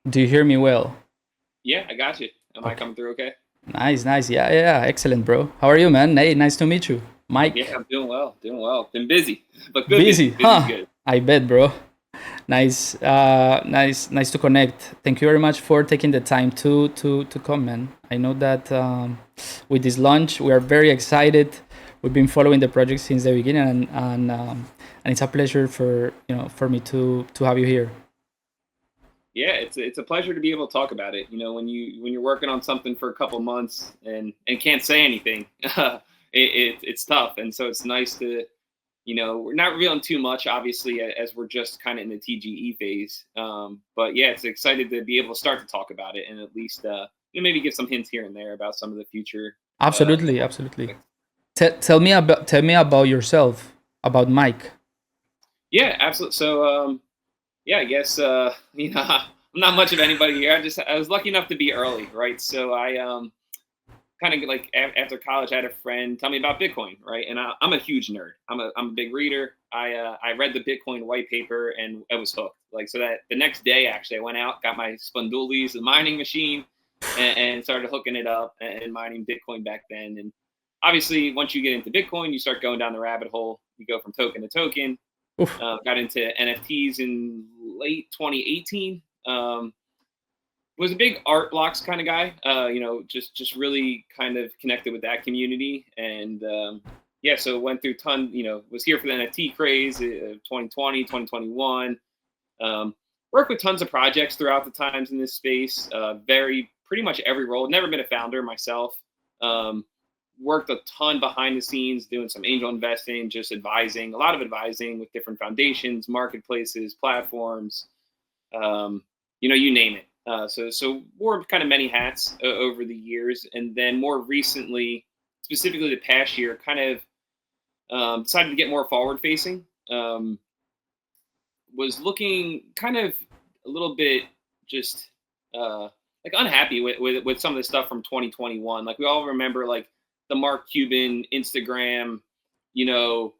Do you hear me well? Yeah, I got you. Am I Okay. coming through okay? Nice, nice. Yeah, yeah, yeah. Excellent, bro. How are you, man? Hey, nice to meet you. Yeah, Mike. I'm doing well, doing well. Been busy, but good Busy, busy. Busy's huh? good. I bet, bro. Nice, nice to connect. Thank you very much for taking the time to come, man. I know that with this launch, we are very excited. We've been following the project since the beginning, and it's a pleasure for for me to have you here. Yeah, it's a pleasure to be able to talk about it. You know, when you're working on something for a couple months and can't say anything, it's tough. And so it's nice to we're not revealing too much, obviously, as we're just kind of in the TGE phase. But yeah, it's excited to be able to start to talk about it and at least maybe give some hints here and there about some of the future. Absolutely, absolutely. Tell me about yourself, about Mike. Yeah, absolutely. So, yeah, I guess I'm not much of anybody here. I was lucky enough to be early, right? So I kind of like after college, I had a friend tell me about Bitcoin, right? And I'm a huge nerd. I'm a big reader. I read the Bitcoin white paper and I was hooked. Like so that the next day, actually, I went out, got my Spundulis, the mining machine, and started hooking it up and mining Bitcoin back then. And obviously, once you get into Bitcoin, you start going down the rabbit hole. You go from token to token. Oof. Got into NFTs in late 2018. Was a big art blocks kind of guy. Just really kind of connected with that community, and yeah, so went through ton. Was here for the NFT craze, 2020, 2021. Um, Worked with tons of projects throughout the times in this space. Very pretty much every role. Never been a founder myself. Um, Worked a ton behind the scenes, doing some angel investing, just advising, a lot of advising with different foundations, marketplaces, platforms, you name it. So wore kind of many hats over the years, and then more recently, specifically the past year, kind of decided to get more forward facing. Was looking kind of a little bit just uh, like unhappy with some of the stuff from 2021. Like we all remember like the Mark Cuban Instagram, you know,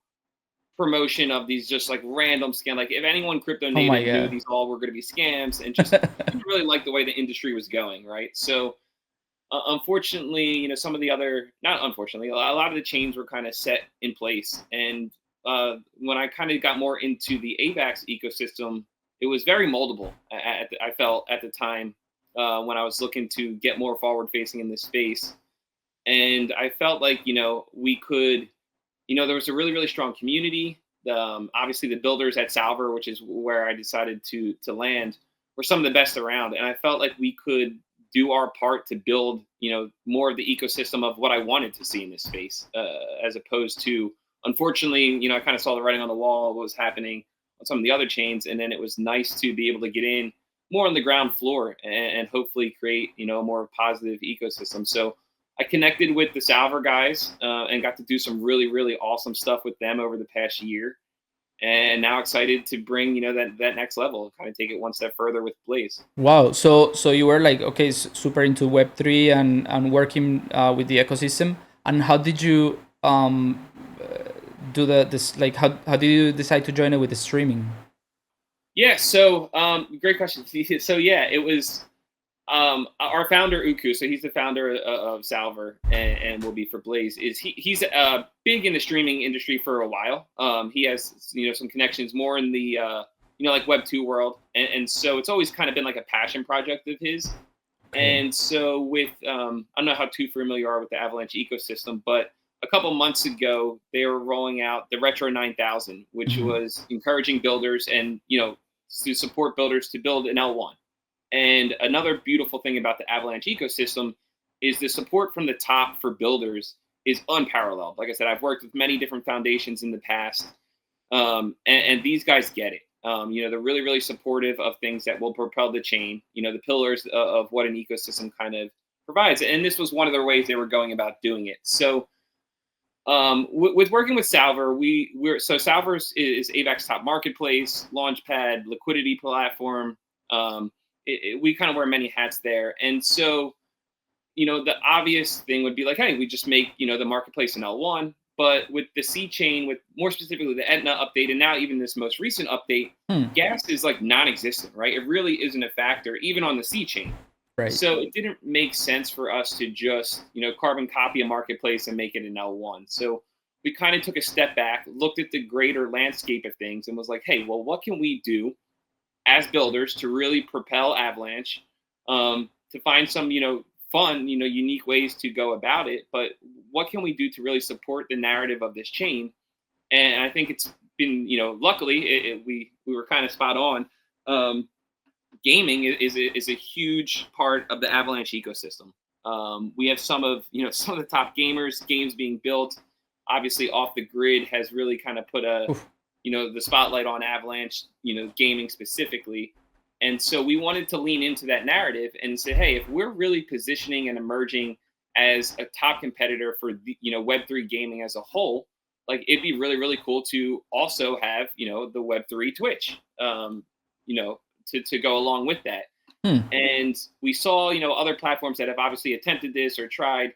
promotion of these just like random scam. Like if anyone crypto Oh my native knew god. these all were going to be scams, and just didn't really like the way the industry was going, right? So unfortunately, some of the other not unfortunately, a lot of the chains were kind of set in place, and when I kind of got more into the AVAX ecosystem, it was very moldable. I felt at the time when I was looking to get more forward facing in this space, and I felt like we could there was a really, really strong community. Obviously, the builders at Salver, which is where I decided to land, were some of the best around, and I felt like we could do our part to build, more of the ecosystem of what I wanted to see in this space, as opposed to, unfortunately, I kind of saw the writing on the wall, what was happening on some of the other chains, and then it was nice to be able to get in more on the ground floor and hopefully create, a more positive ecosystem. So I connected with the Salver guys and got to do some really, really awesome stuff with them over the past year. And now excited to bring that next level, kind of take it one step further with Blaze. Wow. So you were like okay, super into Web3 and working with the ecosystem. And how did you do this? Like how did you decide to join it with the streaming? Yeah, so great question. So yeah, it was our founder Uku. So he's the founder of Salver and will be for Blaze. He's big in the streaming industry for a while. He has some connections more in the like Web 2 world, and so it's always kind of been like a passion project of his. Okay. And so with I don't know how too familiar you are with the Avalanche ecosystem, but a couple months ago they were rolling out the Retro 9000, which Mhm. was encouraging builders and to support builders to build an L1. And another beautiful thing about the Avalanche ecosystem is the support from the top for builders is unparalleled. Like I said, I've worked with many different foundations in the past, and these guys get it. They're really, really supportive of things that will propel the chain. The pillars of what an ecosystem kind of provides, and this was one of their ways they were going about doing it. So, with working with Salver, so Salver's is AVAX top marketplace, launchpad, liquidity platform. We kind of wear many hats there, and so the obvious thing would be like, hey, we just make the marketplace an L1. But with the C chain, with more specifically the Etna update, and now even this most recent update, Hmm. gas is like non-existent, right? It really isn't a factor, even on the C chain. Right. So it didn't make sense for us to just, carbon copy a marketplace and make it an L1. So we kind of took a step back, looked at the greater landscape of things, and was like, hey, well, what can we do as builders to really propel Avalanche, to find some, fun, unique ways to go about it. But what can we do to really support the narrative of this chain? And I think it's been, luckily we were kind of spot on. Gaming is a huge part of the Avalanche ecosystem. We have some of some of the top games being built. Obviously, Off the Grid has really kind of put Oof. the spotlight on Avalanche, gaming specifically. And so we wanted to lean into that narrative and say, hey, if we're really positioning and emerging as a top competitor for the, Web3 gaming as a whole, like it'd be really, really cool to also have, the Web3 Twitch, to go along with that. And we saw, other platforms that have obviously attempted this or tried.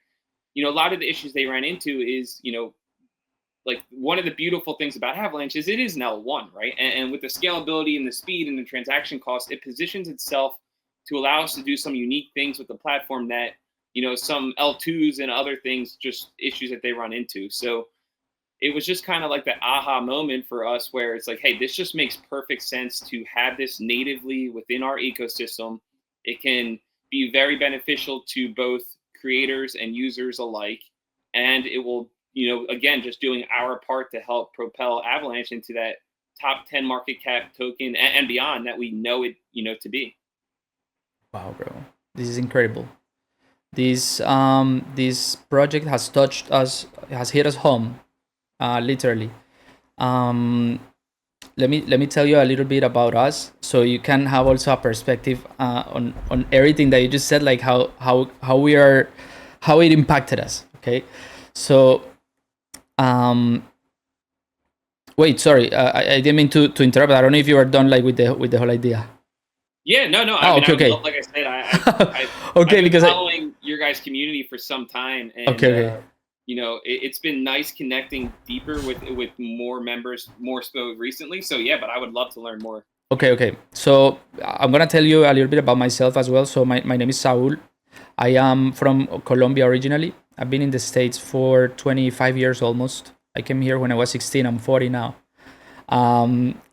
A lot of the issues they ran into is, like one of the beautiful things about Avalanche is it is an L1, right? And with the scalability and the speed and the transaction cost, it positions itself to allow us to do some unique things with the platform that, some L2s and other things, just issues that they run into. So it was just kind of like the aha moment for us where it's like, hey, this just makes perfect sense to have this natively within our ecosystem. It can be very beneficial to both creators and users alike. And it will, again, just doing our part to help propel Avalanche into that top 10 market cap token and beyond that we know it, to be. Wow, bro, this is incredible. This project has touched us, has hit us home, literally. Um, let me tell you a little bit about us, so you can have also a perspective on everything that you just said, like how we are, how it impacted us. Okay, so wait, sorry, I didn't mean to interrupt. I don't know if you are done like with the whole idea. Yeah, no. Oh, I mean, okay, like I said, okay, I've been because following your guys' community for some time, and okay. it's been nice connecting deeper with more members, more so recently. So yeah, but I would love to learn more. Okay. So I'm gonna tell you a little bit about myself as well. So my name is Saul. I am from Colombia originally. I've been in the States for 25 years almost. I came here when I was 16. I'm 40 now.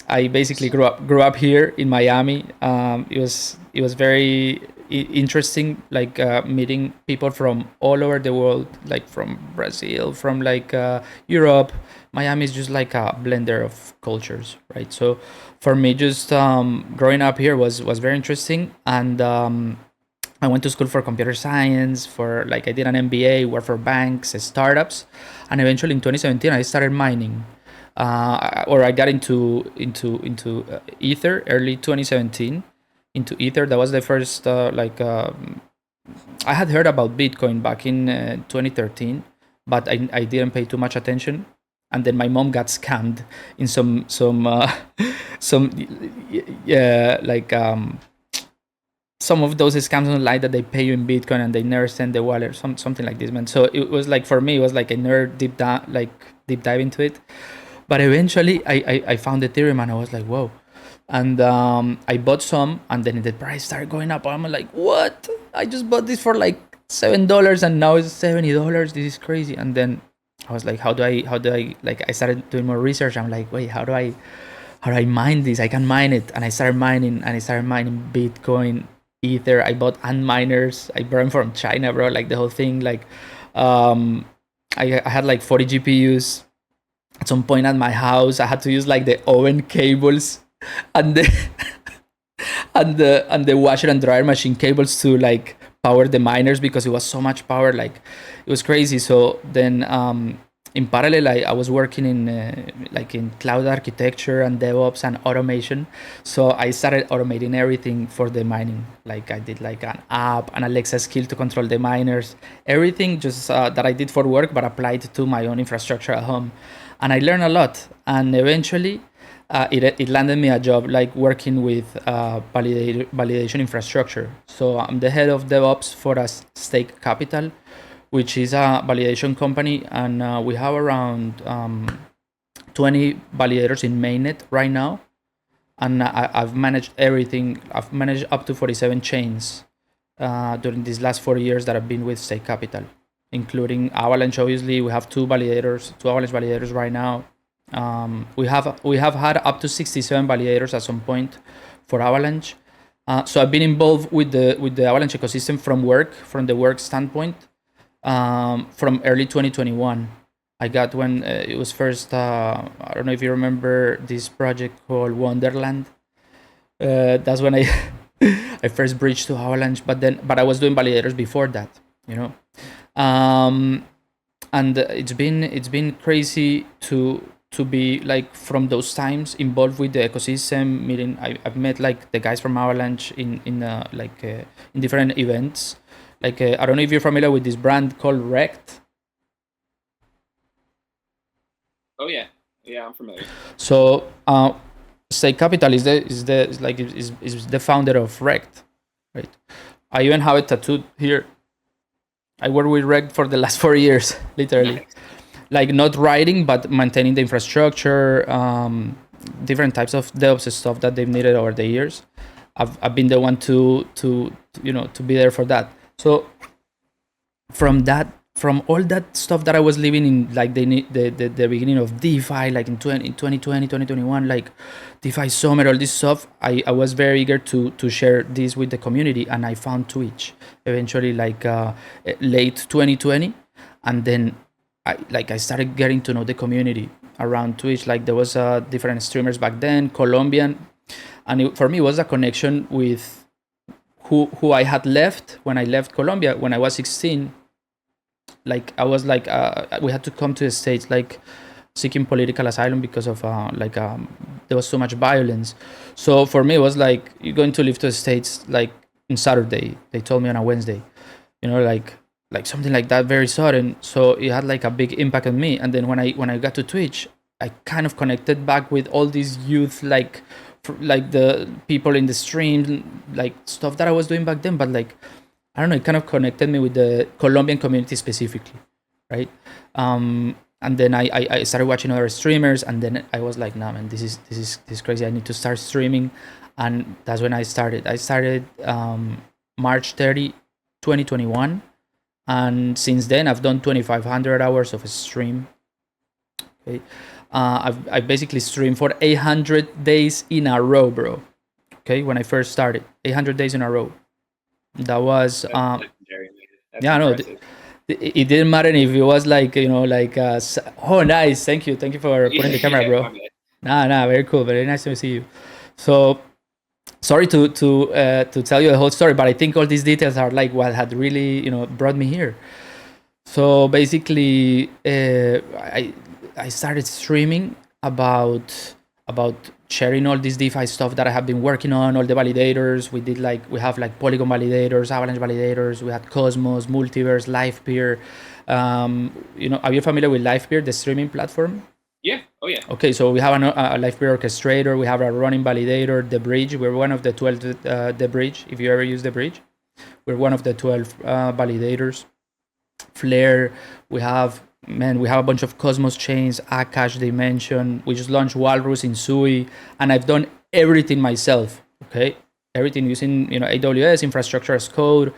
I basically grew up here in Miami. It was very interesting, like meeting people from all over the world, like from Brazil, from like Europe. Miami is just like a blender of cultures, right? So for me, just growing up here was very interesting, and I went to school for computer science. For like I did an MBA, worked for banks, startups, and eventually in 2017 I started mining. Or I got into Ether early 2017. Into Ether, that was the first I had heard about Bitcoin back in 2013, but I didn't pay too much attention. And then my mom got scammed in some yeah, like some of those scams online that they pay you in Bitcoin and they never send the wallet, or something like this, man. So it was like, for me, it was like a nerd deep dive into it. But eventually I found Ethereum and I was like, whoa. And I bought some, and then the price started going up. I'm like, what? I just bought this for like $7 and now it's $70. This is crazy. And then I was like, how do I like, I started doing more research. I'm like, wait, how do I mine this? I can mine it. And I started mining Bitcoin, Ether. I bought ant miners. I brought them from China, bro. Like the whole thing. Like I had like 40 GPUs. At some point at my house, I had to use like the oven cables and the and the washer and dryer machine cables to like power the miners, because it was so much power. Like it was crazy. So then in parallel, I was working in like in cloud architecture and DevOps and automation. So I started automating everything for the mining. Like I did like an app, an Alexa skill to control the miners, everything just that I did for work, but applied to my own infrastructure at home. And I learned a lot. And eventually, it landed me a job like working with validation infrastructure. So I'm the head of DevOps for a stake capital, which is a validation company, and we have around 20 validators in mainnet right now, and I've managed everything. I've managed up to 47 chains during these last 4 years that I've been with Stake Capital, including Avalanche. Obviously, we have two Avalanche validators right now. We have had up to 67 validators at some point for Avalanche. So I've been involved with the Avalanche ecosystem from the work standpoint, from early 2021. I got when it was first. I don't know if you remember this project called Wonderland. That's when I I first bridged to Avalanche, but I was doing validators before that, you know. And it's been crazy to be like from those times involved with the ecosystem. Meeting, I've met like the guys from Avalanche in different events. Like I don't know if you're familiar with this brand called Rect. Oh yeah, yeah, I'm familiar. So Stake Capital is the founder of Rect, right? I even have it tattooed here. I worked with Rect for the last 4 years, literally. Nice. Like not writing, but maintaining the infrastructure, different types of DevOps stuff that they've needed over the years. I've been the one to to be there for that. So from all that stuff that I was living in, like the beginning of DeFi, like in 2020, 2021, like DeFi Summer, all this stuff, I was very eager to share this with the community, and I found Twitch eventually, like late 2020, and then I started getting to know the community around Twitch. Like there was different streamers back then, Colombian, and for me it was a connection with who I had left when I left Colombia when I was 16. Like I was like we had to come to the States, like seeking political asylum because of there was so much violence. So for me it was like, you're going to leave to the States like on Saturday, they told me on a Wednesday, like something like that, very sudden. So it had like a big impact on me. And then when I got to Twitch, I kind of connected back with all these youth, like the people in the stream, like stuff that I was doing back then. But like, I don't know, it kind of connected me with the Colombian community specifically, right? And then I started watching other streamers, and then I was like, nah, man, this is crazy. I need to start streaming, and that's when I started. I started March 30, 2021, and since then I've done 2,500 hours of stream. Okay, I basically streamed for 800 days in a row, bro. Okay, when I first started, 800 days in a row. That was That's legendary, man. That's yeah, no, impressive. it didn't matter if it was like, oh, nice, thank you for putting the camera, Yeah, bro. my bad. Nah, very cool, very nice to see you. So sorry to tell you the whole story, but I think all these details are like what had really brought me here. So basically, I started streaming about sharing all this DeFi stuff that I have been working on, all the validators. We have like Polygon validators, Avalanche validators. We had Cosmos, Multiverse, LivePeer. Are you familiar with LivePeer, the streaming platform? Yeah. Oh yeah. Okay, so we have a LivePeer orchestrator. We have a running validator, the bridge. We're one of the 12, the bridge. If you ever use the bridge, we're one of the 12 validators. Flare. We have a bunch of Cosmos chains, Akash Dimension. We just launched Walrus in Sui, and I've done everything myself. Okay, everything using AWS infrastructure as code,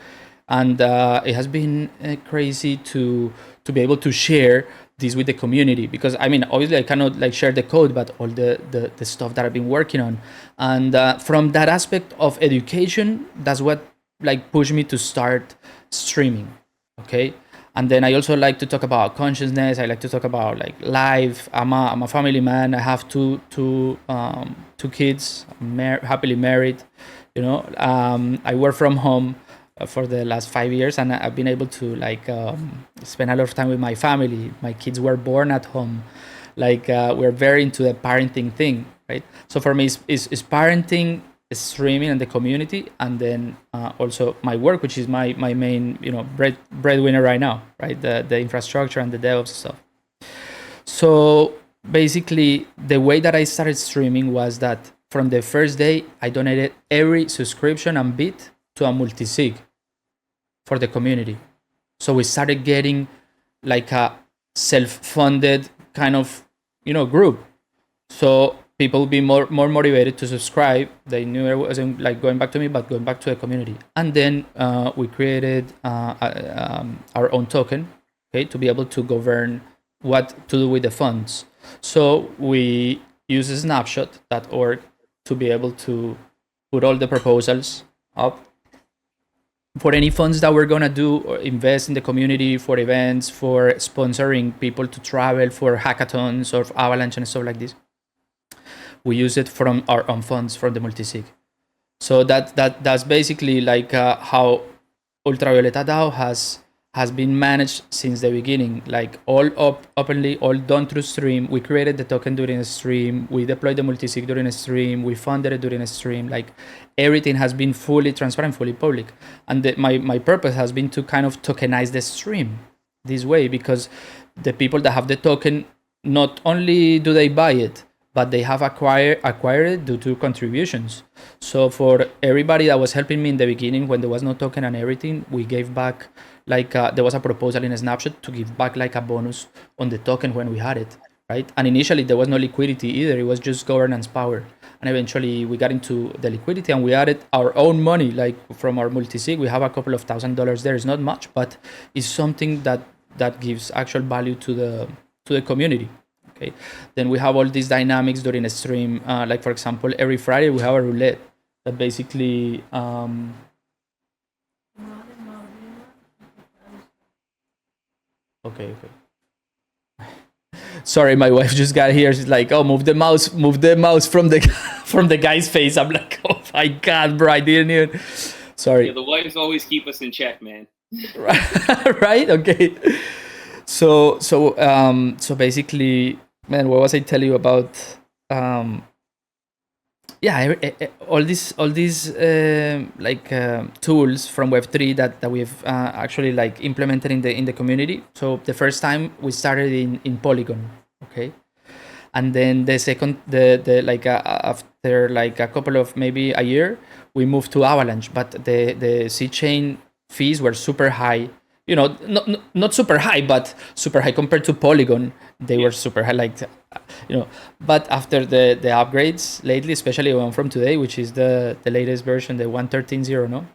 and it has been crazy to be able to share this with the community, because I mean, obviously I cannot like share the code, but all the stuff that I've been working on, and from that aspect of education, that's what like pushed me to start streaming. Okay. And then I also like to talk about consciousness. I like to talk about like life. I'm a family man. I have two kids. I'm happily married. I work from home for the last 5 years, and I've been able to like spend a lot of time with my family. My kids were born at home. Like we're very into the parenting thing, right? So for me, it's parenting, streaming, and the community, and then also my work, which is my main breadwinner right now, right? The infrastructure and the DevOps stuff. So basically, the way that I started streaming was that from the first day, I donated every subscription and bit to a multi-sig for the community. So we started getting like a self-funded kind of group. So people would be more motivated to subscribe. They knew it wasn't like going back to me, but going back to the community. And then we created our own token, okay, to be able to govern what to do with the funds. So we use snapshot.org to be able to put all the proposals up for any funds that we're gonna do or invest in the community, for events, for sponsoring people to travel, for hackathons or avalanche and stuff like this. We use it from our own funds from the multisig. So that's basically like how Ultravioleta DAO has been managed since the beginning, like all openly, all done through stream. We created the token during a stream. We deployed the multisig during a stream. We funded it during a stream. Like everything has been fully transparent, fully public. And my purpose has been to kind of tokenize the stream this way, because the people that have the token, not only do they buy it, but they have acquired it due to contributions. So for everybody that was helping me in the beginning when there was no token and everything, we gave back, like there was a proposal in a snapshot to give back like a bonus on the token when we had it, right? And initially there was no liquidity either. It was just governance power. And eventually we got into the liquidity and we added our own money, like from our multisig. We have a couple of $1,000 there. It's not much, but it's something that gives actual value to the community. Okay, then we have all these dynamics during a stream. Like for example, every Friday we have a roulette that basically okay. Sorry, my wife just got here. She's like, "Oh, move the mouse from the from the guy's face." I'm like, "Oh my god, bro, I didn't even." Sorry. Yeah, the wives always keep us in check, man. Right? Okay. So basically, man, what was I telling you about? Yeah, all these like tools from Web3 that we've actually like implemented in the community. So the first time we started in Polygon, okay, and then the second the like after like a couple of maybe a year, we moved to Avalanche, but the C chain fees were super high. Not super high, but super high compared to Polygon. They were super high, like but after the upgrades lately, especially one from today, which is the latest version, the 1.13.0, no,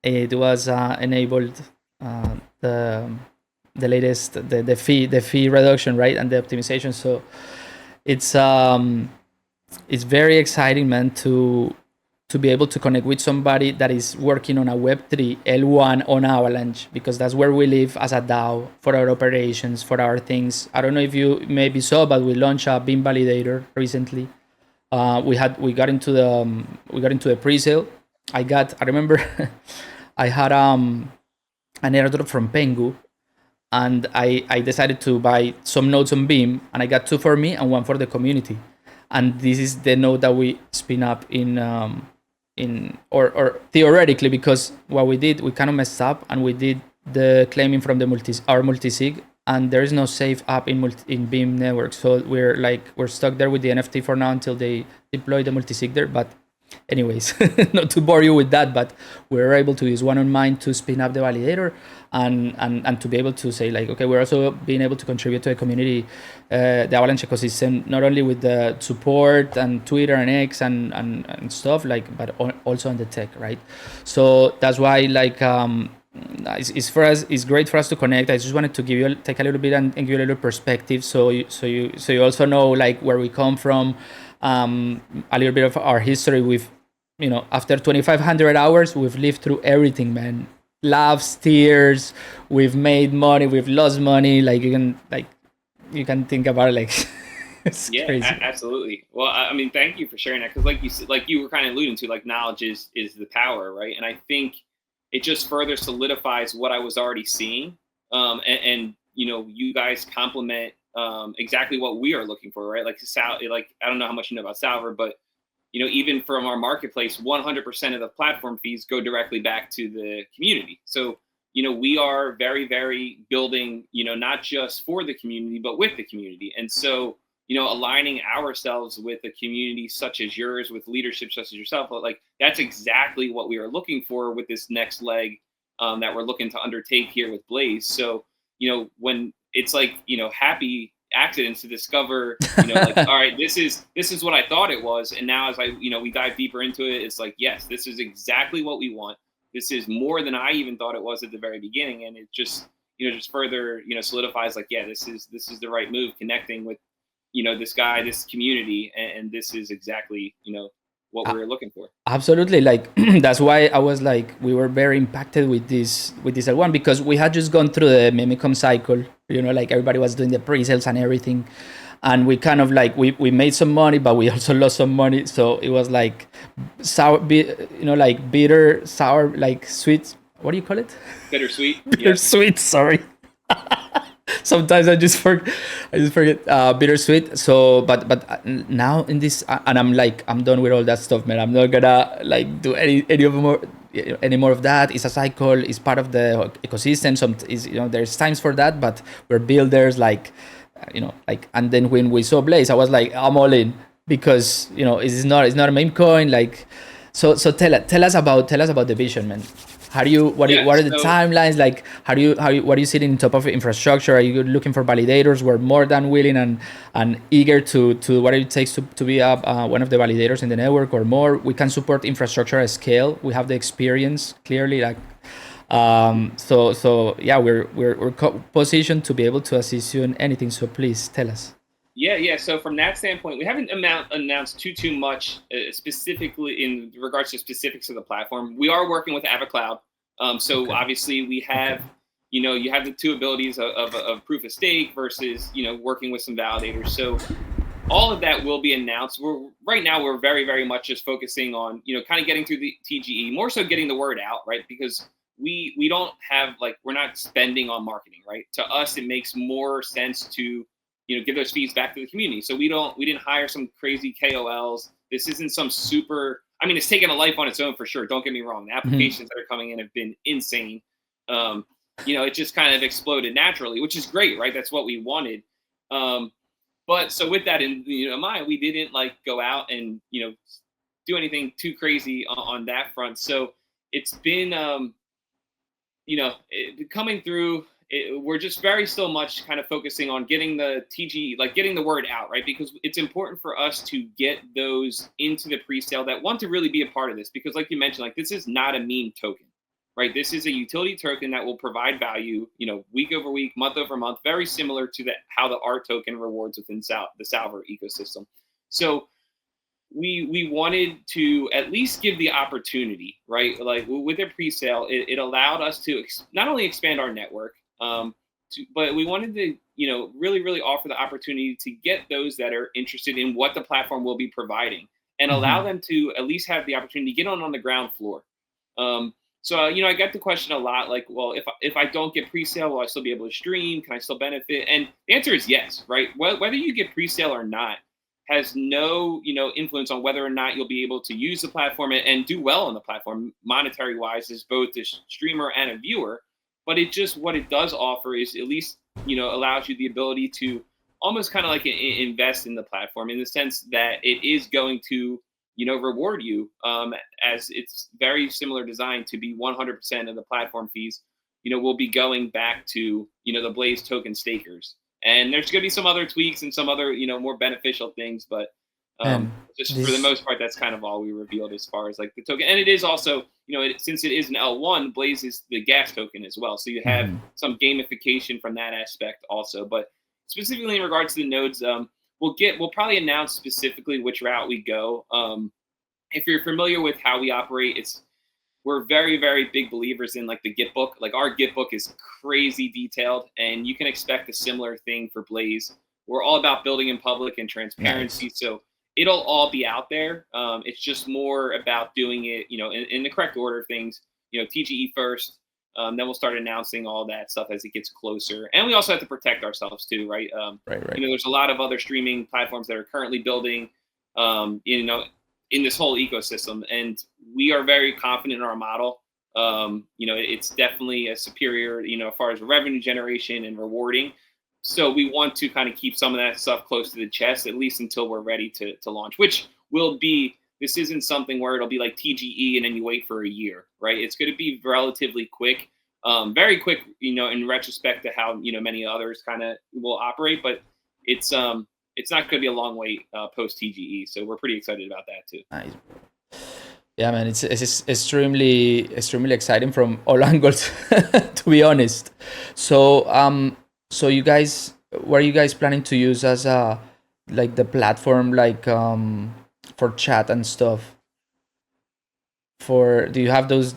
it was enabled the latest the fee reduction, right, and the optimization. So it's very exciting, man, to be able to connect with somebody that is working on a Web3 L1 on Avalanche, because that's where we live as a DAO for our operations, for our things. I don't know if you maybe saw, but we launched a BIM validator recently. We got into the pre-sale. I remember I had an airdrop from Pengu, and I decided to buy some nodes on BIM, and I got 2 for me and 1 for the community. And this is the node that we spin up or theoretically, because what we did, we kind of messed up and we did the claiming from our multisig, and there is no safe app in BIM network. So we're stuck there with the NFT for now until they deploy the multisig there. But anyways, not to bore you with that, but we were able to use one on mine to spin up the validator and to be able to say like, okay, we're also being able to contribute to the community, the Avalanche ecosystem, not only with the support and Twitter and X and stuff, like, but also on the tech, right? So that's why like it's for us, it's great for us to connect. I just wanted to take a little bit and give you a little perspective, so you also know like where we come from, a little bit of our history. With after 2,500 hours, we've lived through everything, man. Laughs, tears, we've made money, we've lost money. Like you can think about it, like it's crazy. Absolutely. Well, I mean, thank you for sharing that, because like you were kind of alluding to, like, knowledge is the power, right? And I think it just further solidifies what I was already seeing, and you guys complement exactly what we are looking for, right? Like I don't know how much you know about Salver, but even from our marketplace, 100% of the platform fees go directly back to the community. So we are very, very building, not just for the community, but with the community. And so aligning ourselves with a community such as yours, with leadership such as yourself, like that's exactly what we are looking for with this next leg that we're looking to undertake here with Blaze. So, when it's like, happy accidents to discover, like, all right, this is what I thought it was. And now as we dive deeper into it, it's like, yes, this is exactly what we want. This is more than I even thought it was at the very beginning. And it just further, solidifies like, yeah, this is the right move, connecting with, this guy, this community. And this is exactly, what we were looking for. Absolutely, like that's why I was like, we were very impacted with this L1 because we had just gone through the Mimicom cycle. Like everybody was doing the pre-sales and everything, and we kind of like we made some money, but we also lost some money. So it was like sour, like bitter, sour, like sweet. What do you call it? Bittersweet. Bittersweet. Sorry. Sometimes I just forget bittersweet. So, but now in this, and I'm like, I'm done with all that stuff, man. I'm not gonna like do any more of that. It's a cycle. It's part of the ecosystem. There's times for that, but we're builders, like, and then when we saw Blaze, I was like, I'm all in because it's not a meme coin, like. So tell us about the vision, man. What are the timelines like? What are you sitting on top of infrastructure? Are you looking for validators? We're more than willing and eager to whatever it takes to be one of the validators in the network or more. We can support infrastructure at scale. We have the experience clearly, like so yeah, we're positioned to be able to assist you in anything. So please tell us. Yeah. So from that standpoint, we haven't announced too much specifically in regards to specifics of the platform. We are working with AvaCloud. So Okay. obviously we have, you have the two abilities of proof of stake versus, working with some validators. So all of that will be announced. Right now we're very, very much just focusing on, kind of getting through the TGE, more so getting the word out, right? Because we don't have, like, we're not spending on marketing, right? To us, it makes more sense to, give those fees back to the community. So we didn't hire some crazy KOLs. This isn't some super, I mean, it's taken a life on its own for sure. Don't get me wrong. The applications that are coming in have been insane. It just kind of exploded naturally, which is great, right? That's what we wanted. But so with that in mind, we didn't like go out and do anything too crazy on that front. So it's been coming through. We're just very still much kind of focusing on getting the TG, like getting the word out, right? Because it's important for us to get those into the pre-sale that want to really be a part of this. Because like you mentioned, like this is not a meme token, right? This is a utility token that will provide value, week over week, month over month, very similar to how the art token rewards within the Salver ecosystem. So we wanted to at least give the opportunity, right? Like with their pre-sale, it allowed us to not only expand our network, but we wanted to, really, really offer the opportunity to get those that are interested in what the platform will be providing and allow them to at least have the opportunity to get on the ground floor. So I get the question a lot, like, well, if I don't get pre-sale, will I still be able to stream? Can I still benefit? And the answer is yes, right? Whether you get pre-sale or not has no, influence on whether or not you'll be able to use the platform and do well on the platform, monetary wise, as both a streamer and a viewer. But what it does offer is at least, allows you the ability to almost kind of like invest in the platform in the sense that it is going to, reward you, as it's very similar design to be 100% of the platform fees, will be going back to, the Blaze token stakers. And there's going to be some other tweaks and some other, more beneficial things, but And just for the this most part, that's kind of all we revealed as far as like the token. And it is also, since it is an L1, Blaze is the gas token as well. So you have some gamification from that aspect also. But specifically in regards to the nodes, we'll probably announce specifically which route we go. If you're familiar with how we operate, we're very, very big believers in like the Git book. Like our Git book is crazy detailed, and you can expect a similar thing for Blaze. We're all about building in public and transparency. nice. So it'll all be out there. It's just more about doing it, in the correct order of things. TGE first, then we'll start announcing all that stuff as it gets closer. And we also have to protect ourselves too, right? Right. There's a lot of other streaming platforms that are currently building, in this whole ecosystem, and we are very confident in our model. It's definitely a superior, as far as revenue generation and rewarding. So we want to kind of keep some of that stuff close to the chest, at least until we're ready to launch, which will be this isn't something where it'll be like TGE and then you wait for a year, right? It's going to be relatively quick, very quick, in retrospect to how many others kind of will operate, but it's not going to be a long wait post TGE, so we're pretty excited about that too. Nice. Yeah, man, it's extremely exciting from all angles, to be honest. So you guys, what are you guys planning to use as like the platform, like for chat and stuff? Do you have those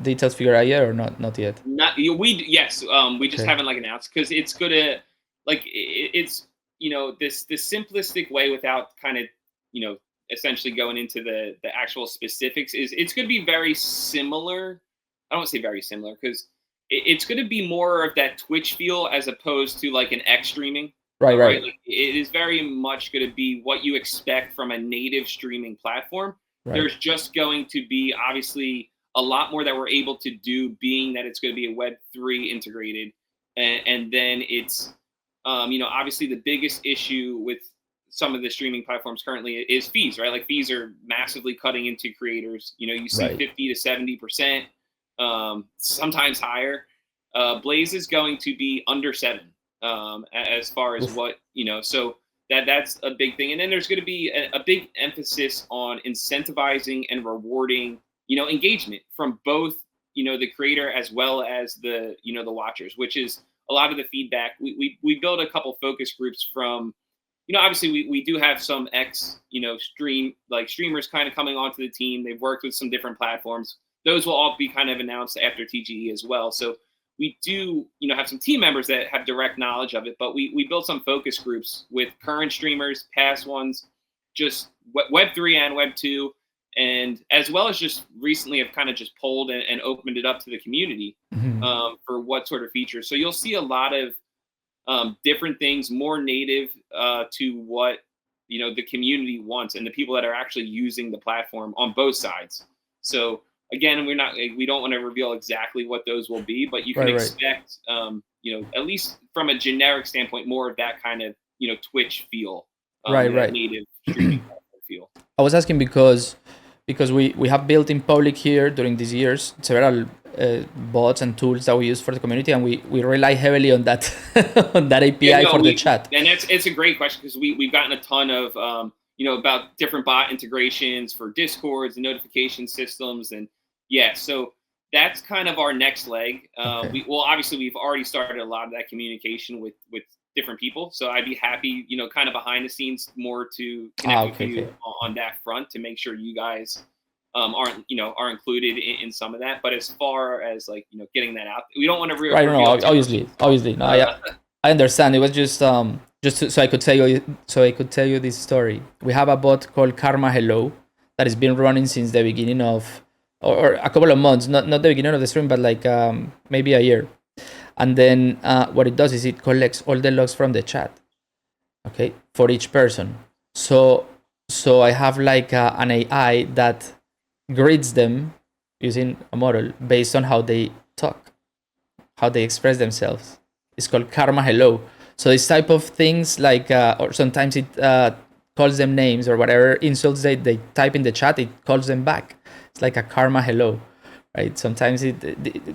details figured out yet or not yet? Yes, we just Okay. haven't like announced because it's gonna like it's this simplistic way without kind of you know essentially going into the actual specifics is it's going to be very similar. I don't want to say very similar because it's going to be more of that Twitch feel as opposed to like an X streaming. Right, Right, right, like it is very much going to be what you expect from a native streaming platform. right. There's just going to be obviously a lot more that we're able to do, being that it's going to be a Web3 integrated, and then it's obviously the biggest issue with some of the streaming platforms currently is fees, right? Like fees are massively cutting into creators. You see Right. 50 to 70%, sometimes higher. Blaze is going to be under 7, as far as Oof. what so that's a big thing. And then there's going to be a big emphasis on incentivizing and rewarding engagement from both the creator as well as the watchers, which is a lot of the feedback. We built a couple focus groups from obviously we do have some ex streamers kind of coming onto the team. They've worked with some different platforms. Those will all be kind of announced after TGE as well. So we do have some team members that have direct knowledge of it, but we built some focus groups with current streamers, past ones, just Web3 and Web2, and as well as just recently have kind of just polled and opened it up to the community for what sort of features. So you'll see a lot of different things, more native to what the community wants and the people that are actually using the platform on both sides. So again, we don't want to reveal exactly what those will be, but you can Right, right. expect at least from a generic standpoint, more of that kind of Twitch feel, Right, that right. native streaming platform feel. I was asking because we have built in public here during these years several bots and tools that we use for the community, and we rely heavily on that on that Yeah, API no, for the chat. and it's a great question because we've gotten a ton of about different bot integrations for Discords and notification systems, and yeah, so that's kind of our next leg. Okay. Obviously we've already started a lot of that communication with different people, so I'd be happy kind of behind the scenes more to connect with Okay, you okay. on that front to make sure you guys are included in some of that. But as far as like getting that out, we don't want to Right, no, reveal too much. obviously. No, I understand. It was just so I could tell you this story. We have a bot called Karma Hello that has been running since the beginning of, or a couple of months, not the beginning of the stream, but like maybe a year. And then what it does is it collects all the logs from the chat, okay, for each person. So I have like an AI that grades them using a model based on how they talk, how they express themselves. It's called Karma Hello. So this type of things, like, or sometimes it calls them names or whatever insults they type in the chat, it calls them back. It's like a Karma Hello, right? Sometimes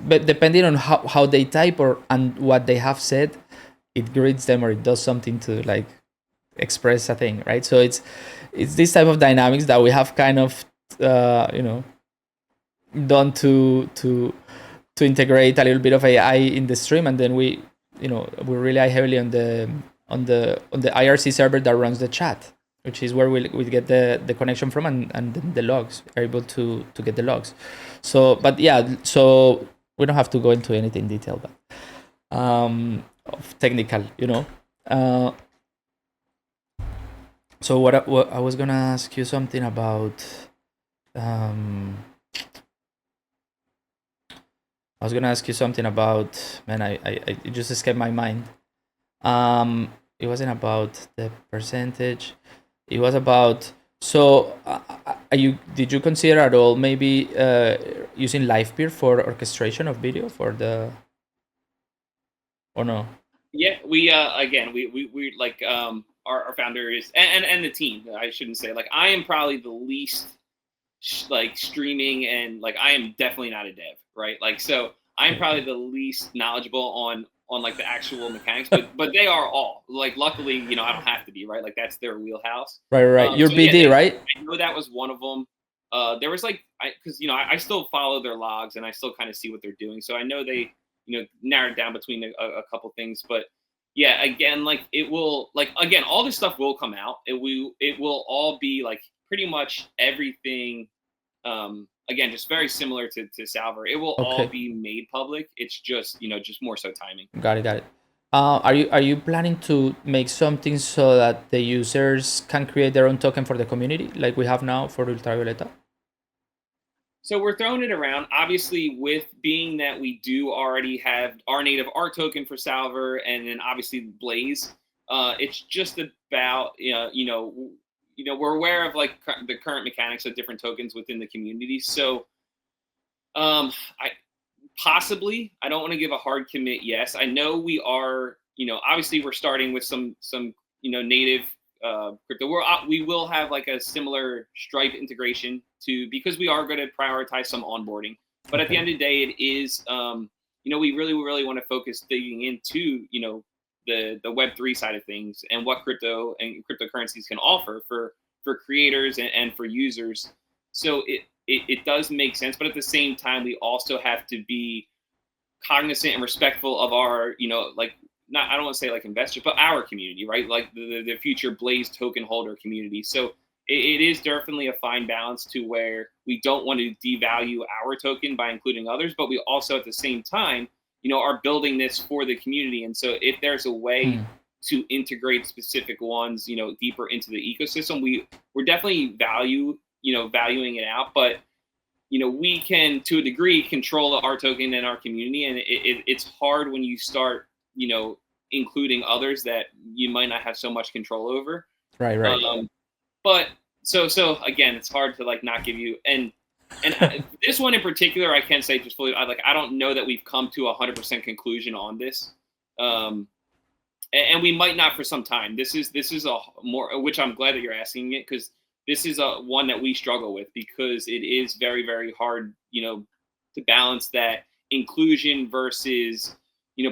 but depending on how they type and what they have said, it grades them or it does something to like express a thing, right? So it's this type of dynamics that we have kind of done to integrate a little bit of AI in the stream, and then we rely heavily on the IRC server that runs the chat, which is where we get the connection from, and the logs are able to get the logs. So, but yeah, so we don't have to go into anything detail, but of technical, so what I was gonna ask you something about. I was gonna ask you something about, man. It just escaped my mind. It wasn't about the percentage. It was about. So, did you consider at all maybe using LivePeer for orchestration of video for the, or no? Yeah, we again we like our founder is, and the team. I shouldn't say, like, I am probably the least like streaming, and like I am definitely not a dev, right? Like, so I'm probably the least knowledgeable on like the actual mechanics, but they are all like, luckily, I don't have to be, right? Like, that's their wheelhouse. Right. You're So yeah, BD, right? I know that was one of them. There was like, because I still follow their logs and I still kind of see what they're doing, so I know they narrowed down between a couple things, but yeah, again, like, it will, like, again, all this stuff will come out. It will all be like pretty much everything. Again, just very similar to Salver. It will all Okay, be made public. It's just just more so timing. got it. Are you planning to make something so that the users can create their own token for the community, like we have now for Ultravioleta? So we're throwing it around. Obviously, with being that we do already have our native art token for Salver, and then obviously Blaze, it's just about we're aware of like the current mechanics of different tokens within the community. So I possibly, I don't want to give a hard commit. Yes, I know we are. Obviously we're starting with some native crypto. We will have like a similar Stripe integration to, because we are going to prioritize some onboarding. But at the end of the day, it is we really want to focus digging into the Web3 side of things, and what crypto and cryptocurrencies can offer for creators and for users. So it does make sense, but at the same time, we also have to be cognizant and respectful of our, like, not, I don't want to say like investors, but our community, right? Like the future Blaze token holder community. So it is definitely a fine balance to where we don't want to devalue our token by including others, but we also at the same time, are building this for the community. And so if there's a way to integrate specific ones, deeper into the ecosystem, we're definitely valuing it out. But we can, to a degree, control our token and our community, and it's hard when you start including others that you might not have so much control over. Right. But so again, it's hard to like not give you, and this one in particular, I can say just fully, I don't know that we've come to 100% conclusion on this, and we might not for some time. This is a more, which I'm glad that you're asking it, because this is a one that we struggle with, because it is very, very hard, to balance that inclusion versus,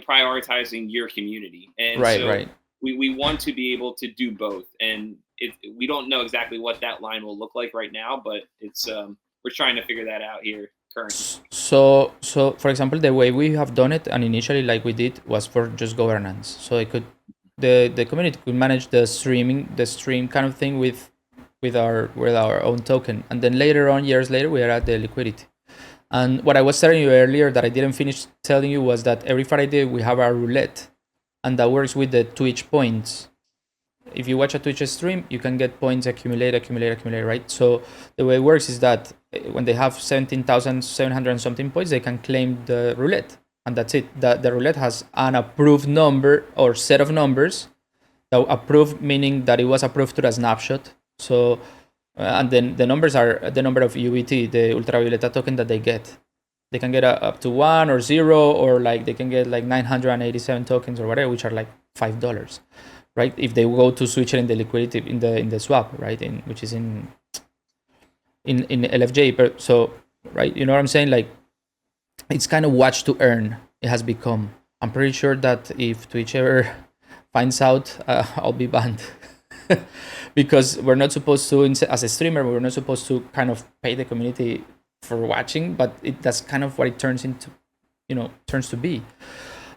prioritizing your community. And Right. we want to be able to do both. And we don't know exactly what that line will look like right now, but it's, we're trying to figure that out here currently. So for example, the way we have done it, and initially like we did, was for just governance. So the community could manage the stream kind of thing with our own token, and then later on, years later, we are at the liquidity. And what I was telling you earlier that I didn't finish telling you was that every Friday we have our roulette, and that works with the Twitch points. If you watch a Twitch stream, you can get points accumulate, right? So the way it works is that when they have 17,700 and something points, they can claim the roulette, and that's it. The roulette has an approved number or set of numbers. That approved meaning that it was approved to a snapshot. So and then the numbers are the number of UVT, the Ultravioleta token that they get. They can get up to 1 or 0, or like they can get like 987 tokens or whatever, which are like $5, right? If they go to switch it in the liquidity in the swap, right? Which is in LFJ. So, right, you know what I'm saying? Like, it's kind of watch to earn. It has become. I'm pretty sure that if Twitch ever finds out, I'll be banned. Because we're not supposed to, as a streamer, we're not supposed to kind of pay the community for watching, but that's kind of what it turns to be.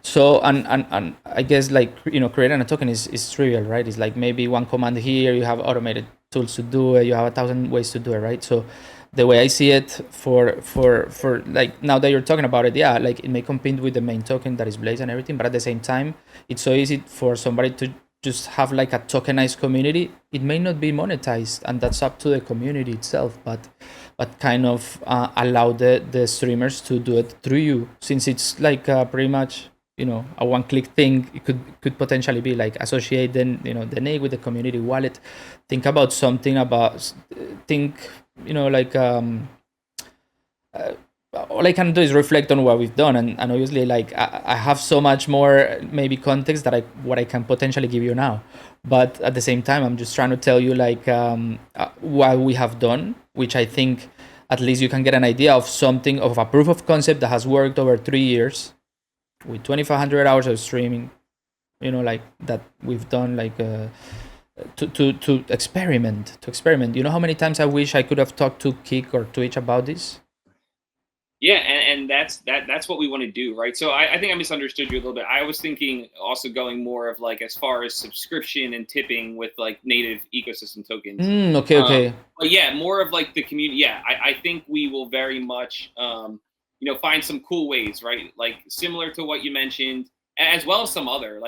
So and I guess, like, creating a token is trivial, right? It's like maybe one command here, you have automated tools to do it, you have 1,000 ways to do it, right? So the way I see it, for like, now that you're talking about it, yeah, like, it may compete with the main token that is Blaze and everything, but at the same time, it's so easy for somebody to just have like a tokenized community. It may not be monetized, and that's up to the community itself, but kind of allow the streamers to do it through you, since it's like pretty much a one-click thing. It could potentially be like associate then the NAIC with the community wallet. Think about something about like all I can do is reflect on what we've done, and obviously, like I have so much more maybe context that what I can potentially give you now, but at the same time, I'm just trying to tell you like what we have done, which I think at least you can get an idea of something of a proof of concept that has worked over 3 years with 2,500 hours of streaming, like that we've done like. To experiment. You know how many times I wish I could have talked to Kick or Twitch about this? Yeah, and that's what we want to do, right? So I think I misunderstood you a little bit. I was thinking also going more of like as far as subscription and tipping with like native ecosystem tokens. Okay, okay. But yeah, more of like the community. Yeah, I think we will very much find some cool ways, right? Like similar to what you mentioned, as well as some other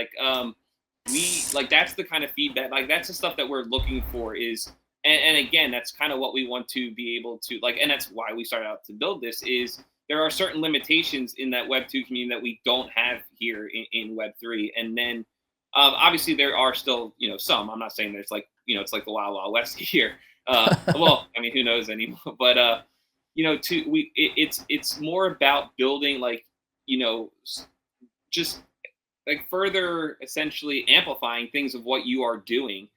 we like that's the kind of feedback, like that's the stuff that we're looking for is and again that's kind of what we want to be able to like, and that's why we started out to build this is there are certain limitations in that web 2 community that we don't have here in web 3, and then obviously there are still some. I'm not saying there's like it's like the wild west here. Well, I mean, who knows anymore, but it's more about building like just like further essentially amplifying things of what you are doing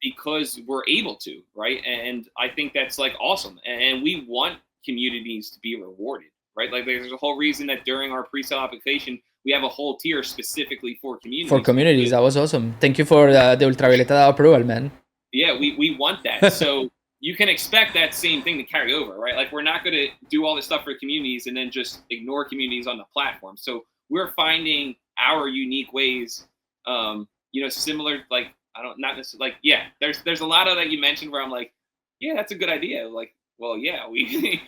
because we're able to, right? And I think that's like awesome, and we want communities to be rewarded, right? Like there's a whole reason that during our pre-sale application we have a whole tier specifically for communities. For communities, that was awesome. Thank you for the ultravioleta approval, man. Yeah, we want that. So you can expect that same thing to carry over, right? Like we're not going to do all this stuff for communities and then just ignore communities on the platform. So we're finding our unique ways, similar, like, not necessarily like, yeah, there's a lot of that you mentioned where I'm like, yeah, that's a good idea. Like, well, yeah, we,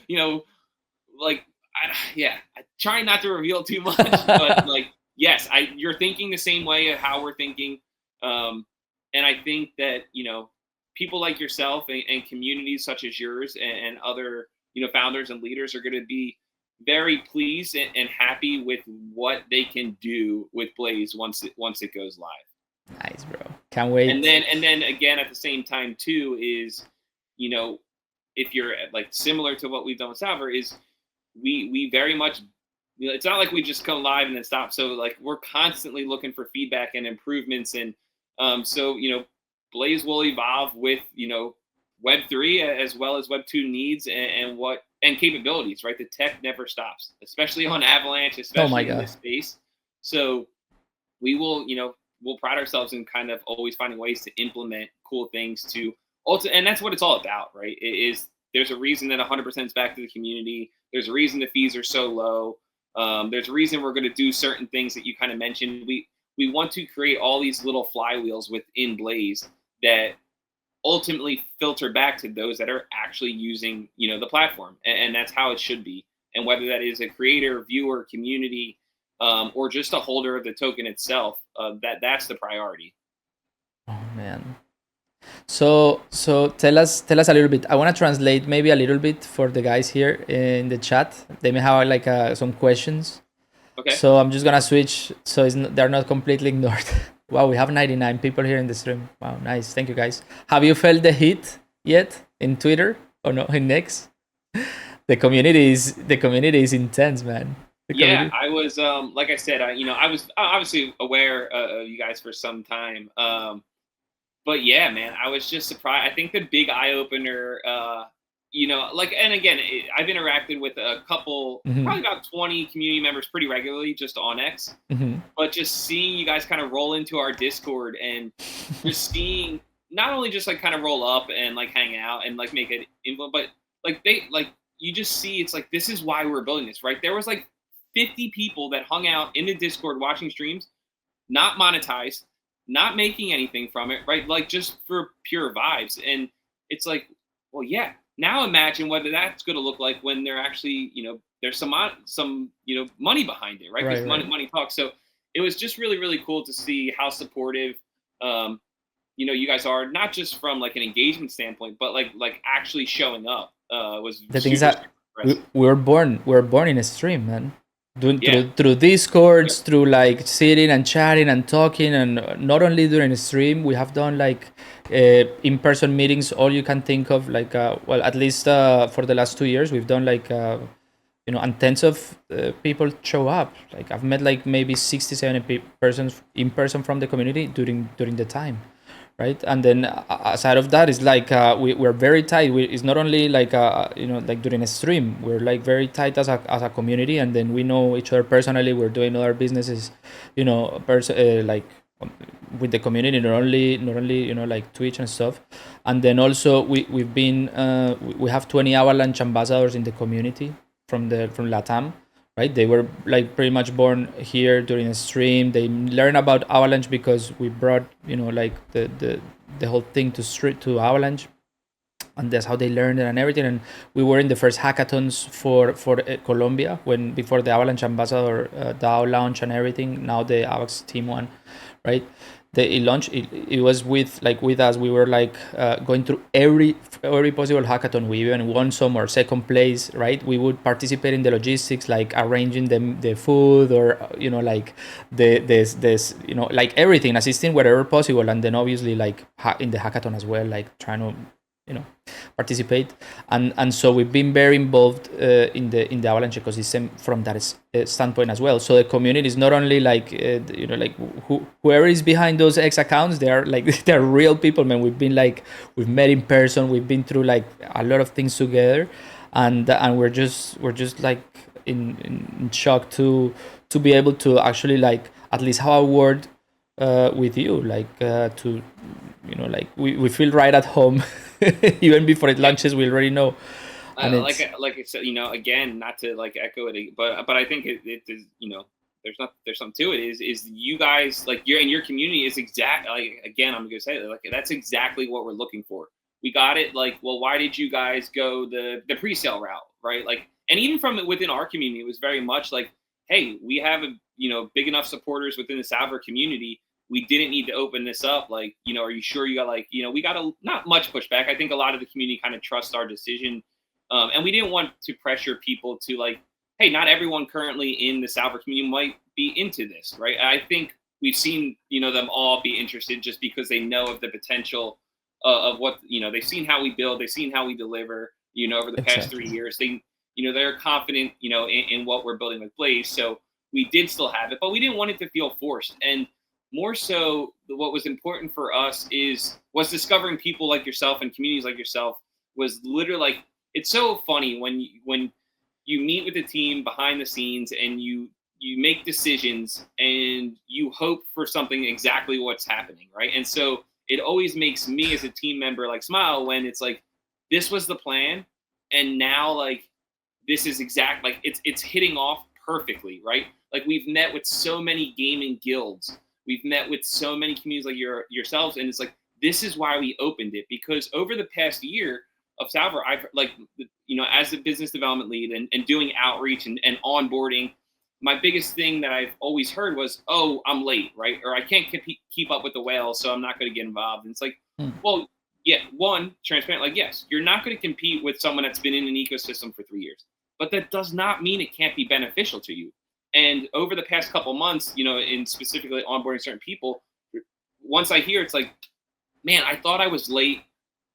like, I try not to reveal too much, but like, yes, you're thinking the same way of how we're thinking. And I think that, people like yourself and communities such as yours and other, founders and leaders are going to be very pleased and happy with what they can do with Blaze once it goes live. Nice, bro. Can't wait. And then again at the same time too is, if you're like similar to what we've done with Salver is we very much, it's not like we just come live and then stop. So like we're constantly looking for feedback and improvements, and so Blaze will evolve with Web3 as well as Web2 needs and capabilities, right? The tech never stops, especially on Avalanche, especially in this space. So we will, we'll pride ourselves in kind of always finding ways to implement cool things and that's what it's all about, right? There's a reason that 100% is back to the community. There's a reason the fees are so low. There's a reason we're going to do certain things that you kind of mentioned. We want to create all these little flywheels within Blaze that ultimately filter back to those that are actually using, the platform. And that's how it should be. And whether that is a creator, viewer, community, or just a holder of the token itself, that's the priority. Oh man. So tell us a little bit. I want to translate maybe a little bit for the guys here in the chat. They may have like some questions. Okay. So I'm just gonna switch so they're not completely ignored. Wow, we have 99 people here in the stream. Wow, nice. Thank you guys. Have you felt the heat yet in Twitter or no in X? The community is intense, man. Yeah, I was like I said, I was obviously aware of you guys for some time. But yeah, man, I was just surprised. I think the big eye opener, and again, I've interacted with a couple, probably about 20 community members pretty regularly just on X. But just seeing you guys kind of roll into our Discord and just seeing not only just like kind of roll up and like hang out and like make it info, but like you just see it's like this is why we're building this, right? There was like 50 people that hung out in the Discord watching streams, not monetized, not making anything from it, right? Like just for pure vibes. And it's like, well, yeah. Now imagine what that's going to look like when they're actually, there's some money behind it, right? Because money talks. So it was just really, really cool to see how supportive, you guys are, not just from like an engagement standpoint, but like actually showing up was the things that we're born in a stream, man. Through Discords, through like sitting and chatting and talking, and not only during the stream, we have done like in-person meetings, all you can think of, like well, at least for the last 2 years, we've done like and tens of people show up. Like I've met like maybe 60, 70 persons in person from the community during the time, right? And then aside of that, it's like we're very tight. It's not only like like during a stream, we're like very tight as a community, and then we know each other personally. We're doing other businesses, like with the community, not only like Twitch and stuff. And then also we've been we have 20 Avalanche ambassadors in the community from Latam, right? They were like pretty much born here during a stream. They learn about Avalanche because we brought like the whole thing to Avalanche, and that's how they learned it and everything. And we were in the first hackathons for Colombia when before the Avalanche ambassador DAO launch and everything. Now the AVAX team one, right? It launched. It was with us. We were like going through every possible hackathon. We even won some or second place, right? We would participate in the logistics, like arranging the food or like this like everything, assisting wherever possible, and then obviously like in the hackathon as well, like trying to participate. And so we've been very involved in the Avalanche ecosystem from that standpoint as well. So the community is not only like like whoever is behind those X accounts, they are like they're real people, man. We've met in person, we've been through like a lot of things together, and we're just like in shock to be able to actually like at least have a word with you, like to like we feel right at home. Even before it launches, we already know. And like I said, again, not to like echo it, but I think it is, there's something to it. Is you guys like your community is exact. Like again, I'm gonna say that, like that's exactly what we're looking for. We got it. Like, well, why did you guys go the pre-sale route, right? Like, and even from within our community, it was very much like, hey, we have big enough supporters within the Salver community. We didn't need to open this up. Like, are you sure you got we got not much pushback. I think a lot of the community kind of trusts our decision. And we didn't want to pressure people to like, hey, not everyone currently in the Salver community might be into this, right? I think we've seen, them all be interested just because they know of the potential of what, they've seen how we build, they've seen how we deliver, over the past 3 years. They're confident, in what we're building with Blaze. So we did still have it, but we didn't want it to feel forced. And more so, what was important for us was discovering people like yourself and communities like yourself. Was literally like, it's so funny when you meet with the team behind the scenes and you make decisions and you hope for something exactly what's happening, right? And so it always makes me as a team member like smile when it's like, this was the plan, and now like this is exact, like it's hitting off perfectly, right? Like we've met with so many gaming guilds. We've met with so many communities like yourselves, and it's like, this is why we opened it, because over the past year of Salver, I've like, as a business development lead and doing outreach and onboarding, my biggest thing that I've always heard was, oh, I'm late, right? Or I can't keep up with the whales, so I'm not going to get involved. And it's like, well, yeah, one, transparent, like, yes, you're not going to compete with someone that's been in an ecosystem for 3 years, but that does not mean it can't be beneficial to you. And over the past couple months, in specifically onboarding certain people, once I hear it's like, man, I thought I was late.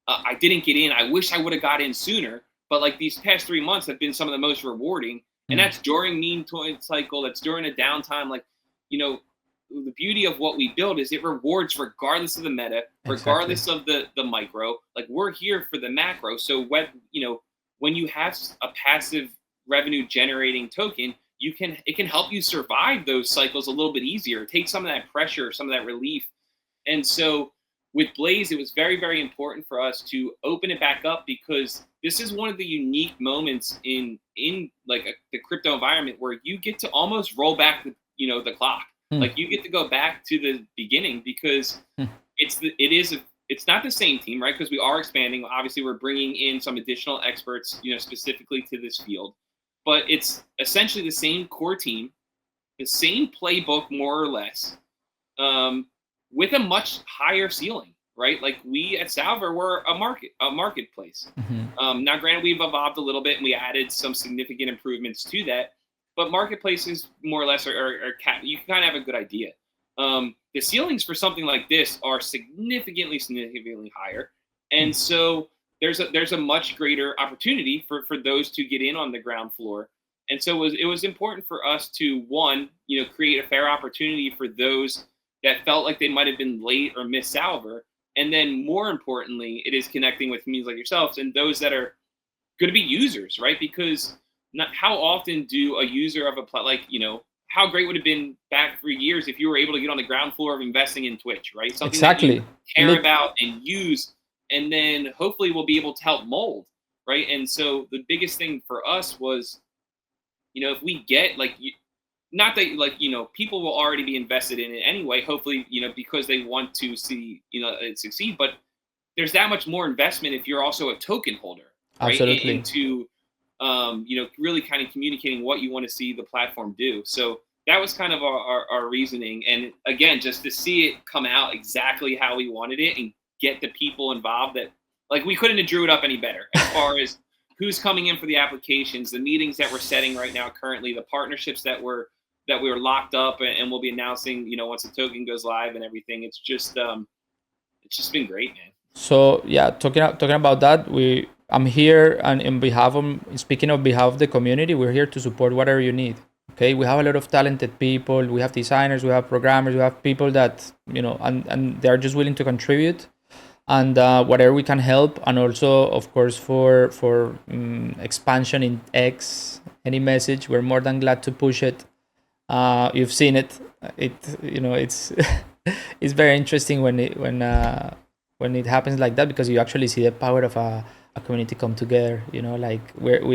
I didn't get in. I wish I would have got in sooner. But like these past 3 months have been some of the most rewarding. And that's during meme toy cycle. That's during a downtime. Like, the beauty of what we build is it rewards regardless of the meta, regardless of the micro. Like we're here for the macro. So when you have a passive revenue generating token, it can help you survive those cycles a little bit easier, take some of that pressure, some of that relief. And so with Blaze, it was very, very important for us to open it back up, because this is one of the unique moments in like the crypto environment where you get to almost roll back the clock. Like you get to go back to the beginning, because it's not the same team, right? Because we are expanding. Obviously, we're bringing in some additional experts, specifically to this field. But it's essentially the same core team, the same playbook, more or less, with a much higher ceiling, right? Like we at Salver were a marketplace. Now, granted, we've evolved a little bit and we added some significant improvements to that, but marketplaces more or less are you can kind of have a good idea. The ceilings for something like this are significantly higher, and so there's a much greater opportunity for those to get in on the ground floor. And so it was important for us to, one, create a fair opportunity for those that felt like they might have been late or missed Salver. And then more importantly, it is connecting with communities like yourselves and those that are going to be users, right? Because how often do a user of how great would it have been back for years if you were able to get on the ground floor of investing in Twitch, right? Something that you Exactly. care about and use, and then hopefully we'll be able to help mold, right? And so the biggest thing for us was, if we get not that people will already be invested in it anyway, hopefully, because they want to see, it succeed, but there's that much more investment if you're also a token holder, right? Absolutely. Into really kind of communicating what you want to see the platform do. So that was kind of our reasoning. And again, just to see it come out exactly how we wanted it and get the people involved, that we couldn't have drew it up any better as far as who's coming in for the applications, the meetings that we're setting right now currently, the partnerships that we were locked up and we'll be announcing, once the token goes live and everything. It's just been great, man. So yeah, talking about that, I'm here, and in behalf of speaking on behalf of the community, we're here to support whatever you need. Okay, we have a lot of talented people. We have designers, we have programmers, we have people that and they're just willing to contribute, and whatever we can help, and also of course for expansion in X, any message, we're more than glad to push it. You've seen it. It's it's very interesting when it happens like that, because you actually see the power of a community come together. We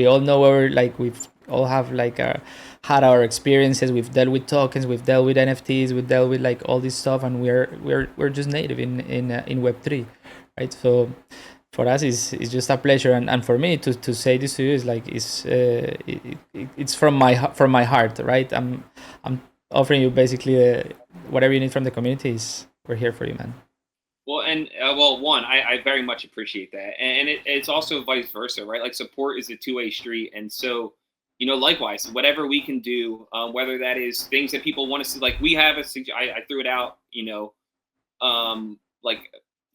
all know we've all have had our experiences. We've dealt with tokens, we've dealt with NFTs, we've dealt with all this stuff, and we're just native in Web3, right? So for us it's just a pleasure, and for me to say this to you is it's from my heart, right? I'm offering you basically whatever you need from the community. We're here for you, man. Well, and one, I very much appreciate that, and it's also vice versa, right? Support is a two-way street, and so likewise, whatever we can do, whether that is things that people want to see, we have I threw it out,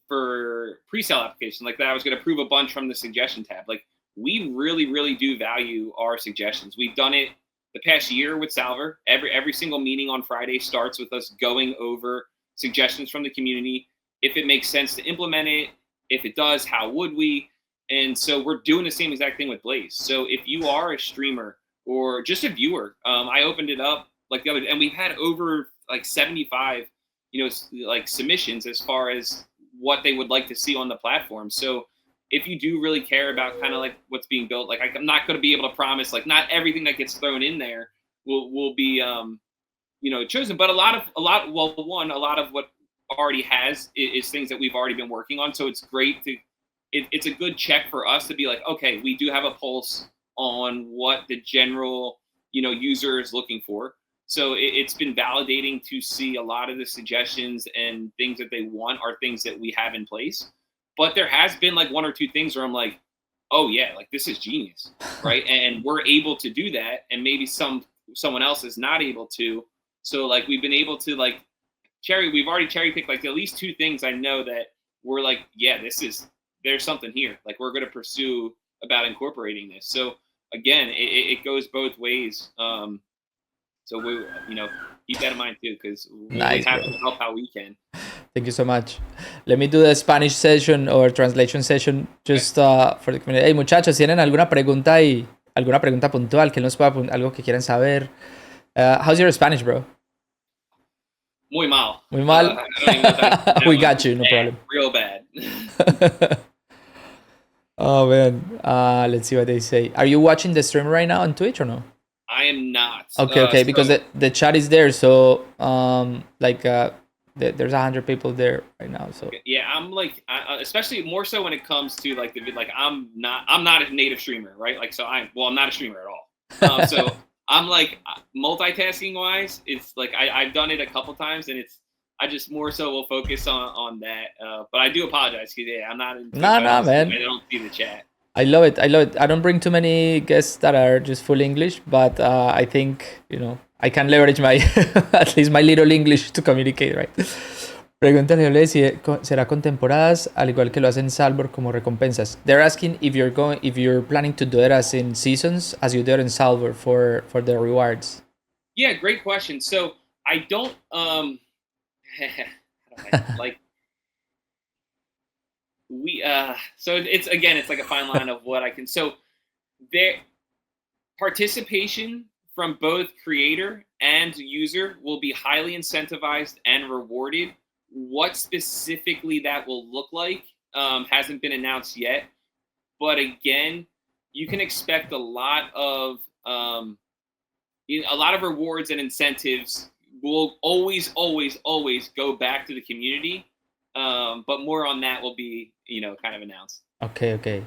for pre-sale application, that I was going to prove a bunch from the suggestion tab. We really, really do value our suggestions. We've done it the past year with Salver. Every single meeting on Friday starts with us going over suggestions from the community. If it makes sense to implement it, if it does, how would we? And so we're doing the same exact thing with Blaze. So if you are a streamer or just a viewer, I opened it up the other day, and we've had over 75, submissions as far as what they would like to see on the platform. So if you do really care about kind of what's being built, I'm not going to be able to promise not everything that gets thrown in there will be chosen, but a lot of what already has is things that we've already been working on. So it's great it's a good check for us to be okay, we do have a pulse on what the general user is looking for. So it's been validating to see a lot of the suggestions and things that they want are things that we have in place. But there has been one or two things where I'm oh yeah, this is genius, right? And we're able to do that, and maybe someone else is not able to. So we've been able to we've already cherry picked at least two things I know that we're yeah, there's something here. We're going to pursue about incorporating this. So again, it goes both ways. So we, keep that in mind too, because we'll Nice, have bro. to help how we can. Thank you so much. Let me do the Spanish session or translation session just for the community. Hey, muchachos, ¿tienen alguna pregunta ahí? ¿Alguna pregunta puntual que nos pueda algo que quieran saber? How's your Spanish, bro? Muy mal. Muy mal. I don't even know that We got you, no problem. Real bad. Oh man. Let's see what they say. Are you watching the stream right now on Twitch or no? I am not. Okay, because the chat is there, so there's 100 people there right now. So yeah, I'm especially more so when it comes to I'm not a native streamer, right? I'm not a streamer at all. So I'm multitasking wise, it's I've done it a couple times, and I just more so will focus on that. But I do apologize because I'm not. No, man. I don't see the chat. I love it. I don't bring too many guests that are just full English, but I think I can leverage my at least my little English to communicate, right? Pregúntale a si será con temporadas, al igual que lo hacen Salvor como recompensas. They're asking if you're planning to do it as in seasons, as you do it in Salvor for the rewards. Yeah, great question. So I don't how do I like we so it's again it's like a fine line of what I can so there participation from both creator and user will be highly incentivized and rewarded. What specifically that will look like hasn't been announced yet. But again, you can expect um, a lot of rewards and incentives will always go back to the community. But more on that will be, kind of announced. Ok, ok.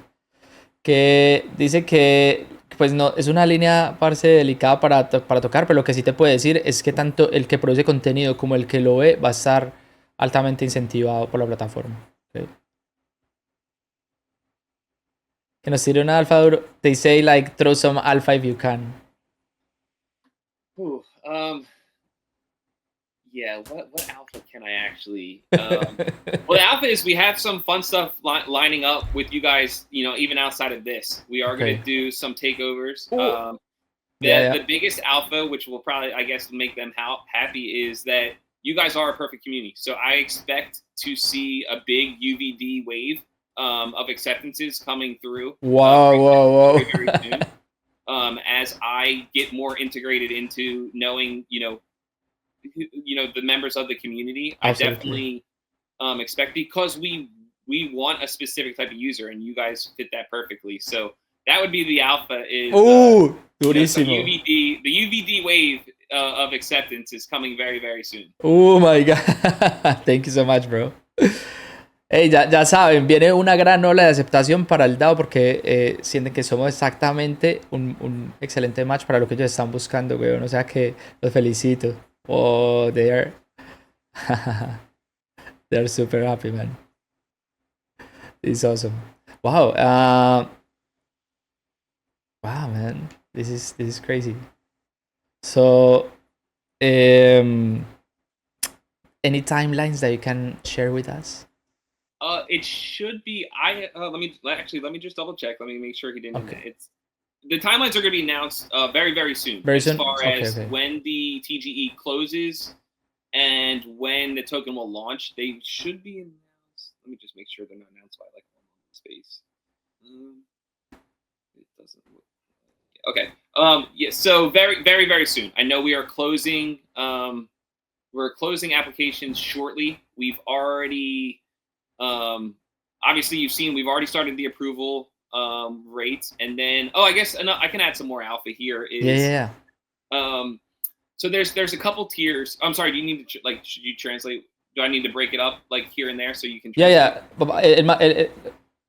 Que dice que pues no es una línea parce delicada para tocar, pero lo que sí te puede decir es que tanto el que produce contenido como el que lo ve va a estar altamente incentivado por la plataforma. Okay. Que nos tire una alfa duro. They say like throw some alpha if you can. Ooh, yeah, what alpha can I actually? Well, the alpha is we have some fun stuff lining up with you guys. Even outside of this, we are going to do some takeovers. The biggest alpha, which will probably, I guess, make them happy, is that you guys are a perfect community. So I expect to see a big UVD wave of acceptances coming through. Whoa. Very soon. As I get more integrated into knowing, the members of the community. Absolutely. I definitely expect, because we want a specific type of user, and you guys fit that perfectly. So that would be the alpha. Is durísimo. The UVD wave of acceptance is coming very, very soon. Oh my god. Thank you so much, bro. Hey, ya saben, viene una gran ola de aceptación para el DAO porque sienten que somos exactamente un excelente match para lo que ellos están buscando, weón. O sea que los felicito. Oh, they're super happy, man. It's awesome. Wow. Wow, man. This is crazy. So, any timelines that you can share with us? It should be. Let me just double check. Let me make sure he didn't. Okay. The timelines are going to be announced very, very soon. Very soon? As far as Okay. when the TGE closes and when the token will launch, they should be announced. Let me just make sure they're not announced by like 1 month space. It doesn't look. Okay. Yeah. So very, very, very soon. I know we are closing. We're closing applications shortly. We've already. Obviously, you've seen we've already started the approval rates, and then I guess I can add some more alpha here. Yeah. So there's a couple tiers. I'm sorry. Do you need to should you translate? Do I need to break it up like here and there so you can? Yeah. But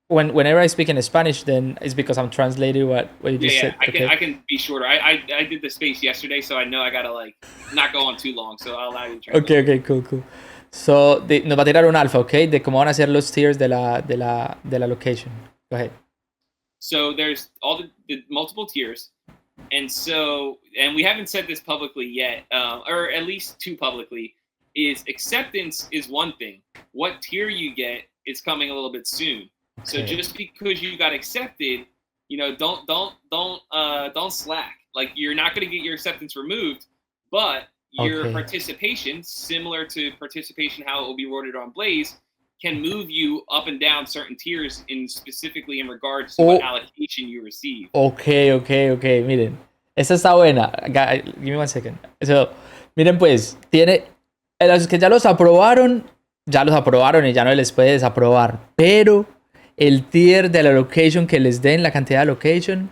whenever I speak in Spanish, then it's because I'm translating what you just said. I can be shorter. I did the space yesterday, so I know I gotta not go on too long. So I'll allow you to translate. Okay, cool. So, nos va a tirar un alfa, ¿ok? De cómo van a ser los tiers de la location. Go ahead. So there's all the multiple tiers, and we haven't said this publicly yet, or at least too publicly. Is acceptance is one thing. What tier you get is coming a little bit soon. Okay. So just because you got accepted, don't slack. Like, you're not going to get your acceptance removed, but your participation, similar to participation how it will be rewarded on Blaze, can move you up and down certain tiers specifically in regards to what allocation you receive. Okay. Miren, esta está buena. Give me 1 second. So, miren pues, los que ya los aprobaron y ya no les puede desaprobar. Pero el tier de la location que les den, la cantidad de location,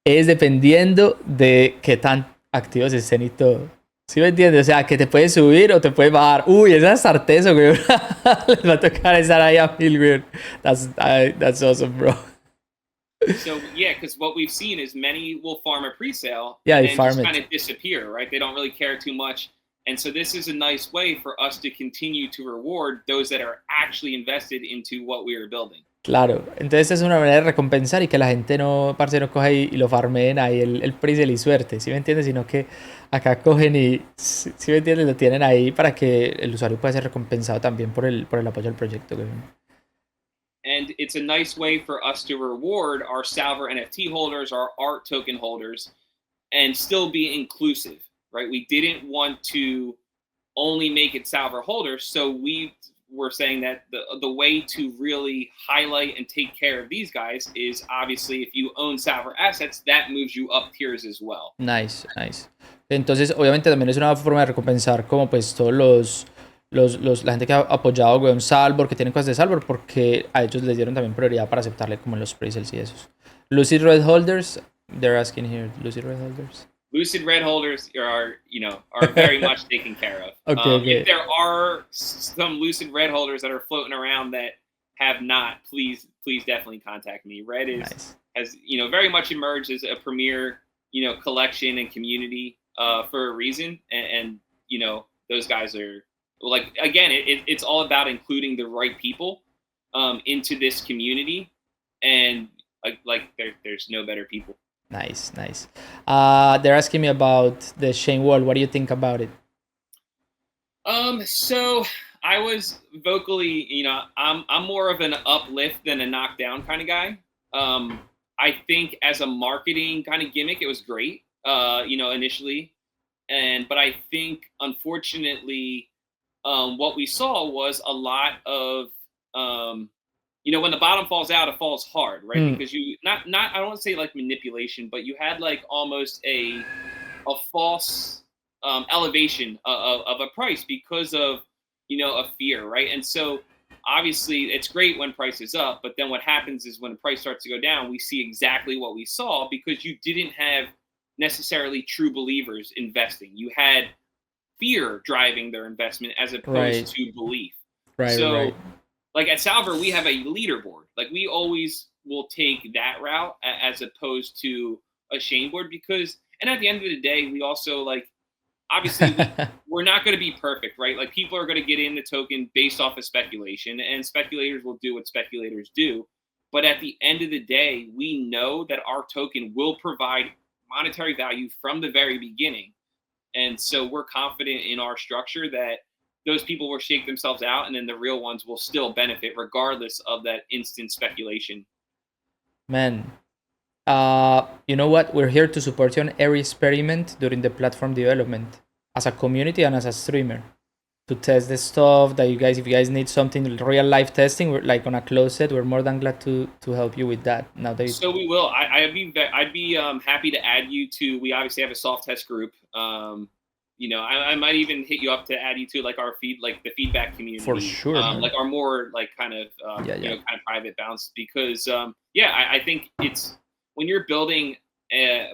es dependiendo de qué tan activos estén y todo. ¿Sí me entiendes? O sea, que te puedes subir o te puedes bajar. Uy, esa es arteso, güey. Les va a tocar estar ahí a 1000, güey. That's awesome, bro. So, yeah, because what we've seen is many will farm a pre-sale and then just kind of disappear, right? They don't really care too much. And so this is a nice way for us to continue to reward those that are actually invested into what we are building. Claro, entonces es una manera de recompensar y que la gente no, parce, no coja y lo farmeen ahí el pre y suerte, ¿sí me entiendes? Sino que acá cogen y, ¿sí me entiendes? Lo tienen ahí para que el usuario pueda ser recompensado también por el apoyo al proyecto. And it's a nice way for us to reward our Salver NFT holders, our art token holders, and still be inclusive, right? We didn't want to only make it Salver holders, so we were saying that the way to really highlight and take care of these guys is obviously if you own Salver assets, that moves you up tiers as well. Nice, nice. Entonces, obviamente también es una forma de recompensar como pues todos la gente que ha apoyado, weón, Salvor, que tienen cosas de Salvor, porque a ellos les dieron también prioridad para aceptarle como en los presales y esos. Lucid Red Holders, they're asking here, Lucid Red Holders. Lucid Red holders are very much taken care of. Okay, If okay. there are some Lucid Red holders that are floating around that have not, please definitely contact me. Red Nice. has very much emerged as a premier collection and community for a reason, and those guys are like, again, it's all about including the right people into this community, and there's no better people. Nice, nice. They're asking me about the Shane Wall. What do you think about it? So I was vocally, I'm more of an uplift than a knockdown kind of guy. I think as a marketing kind of gimmick, it was great, initially. But I think unfortunately, what we saw was a lot of, when the bottom falls out, it falls hard, right? Hmm. Because you I don't want to say like manipulation, but you had like almost a false elevation of a price because of a fear, right? And so obviously it's great when price is up, but then what happens is when the price starts to go down, we see exactly what we saw because you didn't have necessarily true believers investing. You had fear driving their investment as opposed Right, to belief. right, right. So like at Salver, we have a leaderboard. Like we always will take that route as opposed to a Shane board because, and at the end of the day, we also like obviously we're not going to be perfect, right? Like people are going to get in the token based off of speculation, and speculators will do what speculators do. But at the end of the day, we know that our token will provide monetary value from the very beginning. And so we're confident in our structure that those people will shake themselves out and then the real ones will still benefit regardless of that instant speculation. Man, you know what? We're here to support you on every experiment during the platform development as a community and as a streamer to test the stuff that you guys, if you guys need something real life testing, we're like on a closet, we're more than glad to help you with that. Now that So we will. I'd be happy to add you to. We obviously have a soft test group. I might even hit you up to add you to like our like the feedback for community, sure, man. like our more like kind of Yeah, yeah. kind of private bounce because I think it's when you're building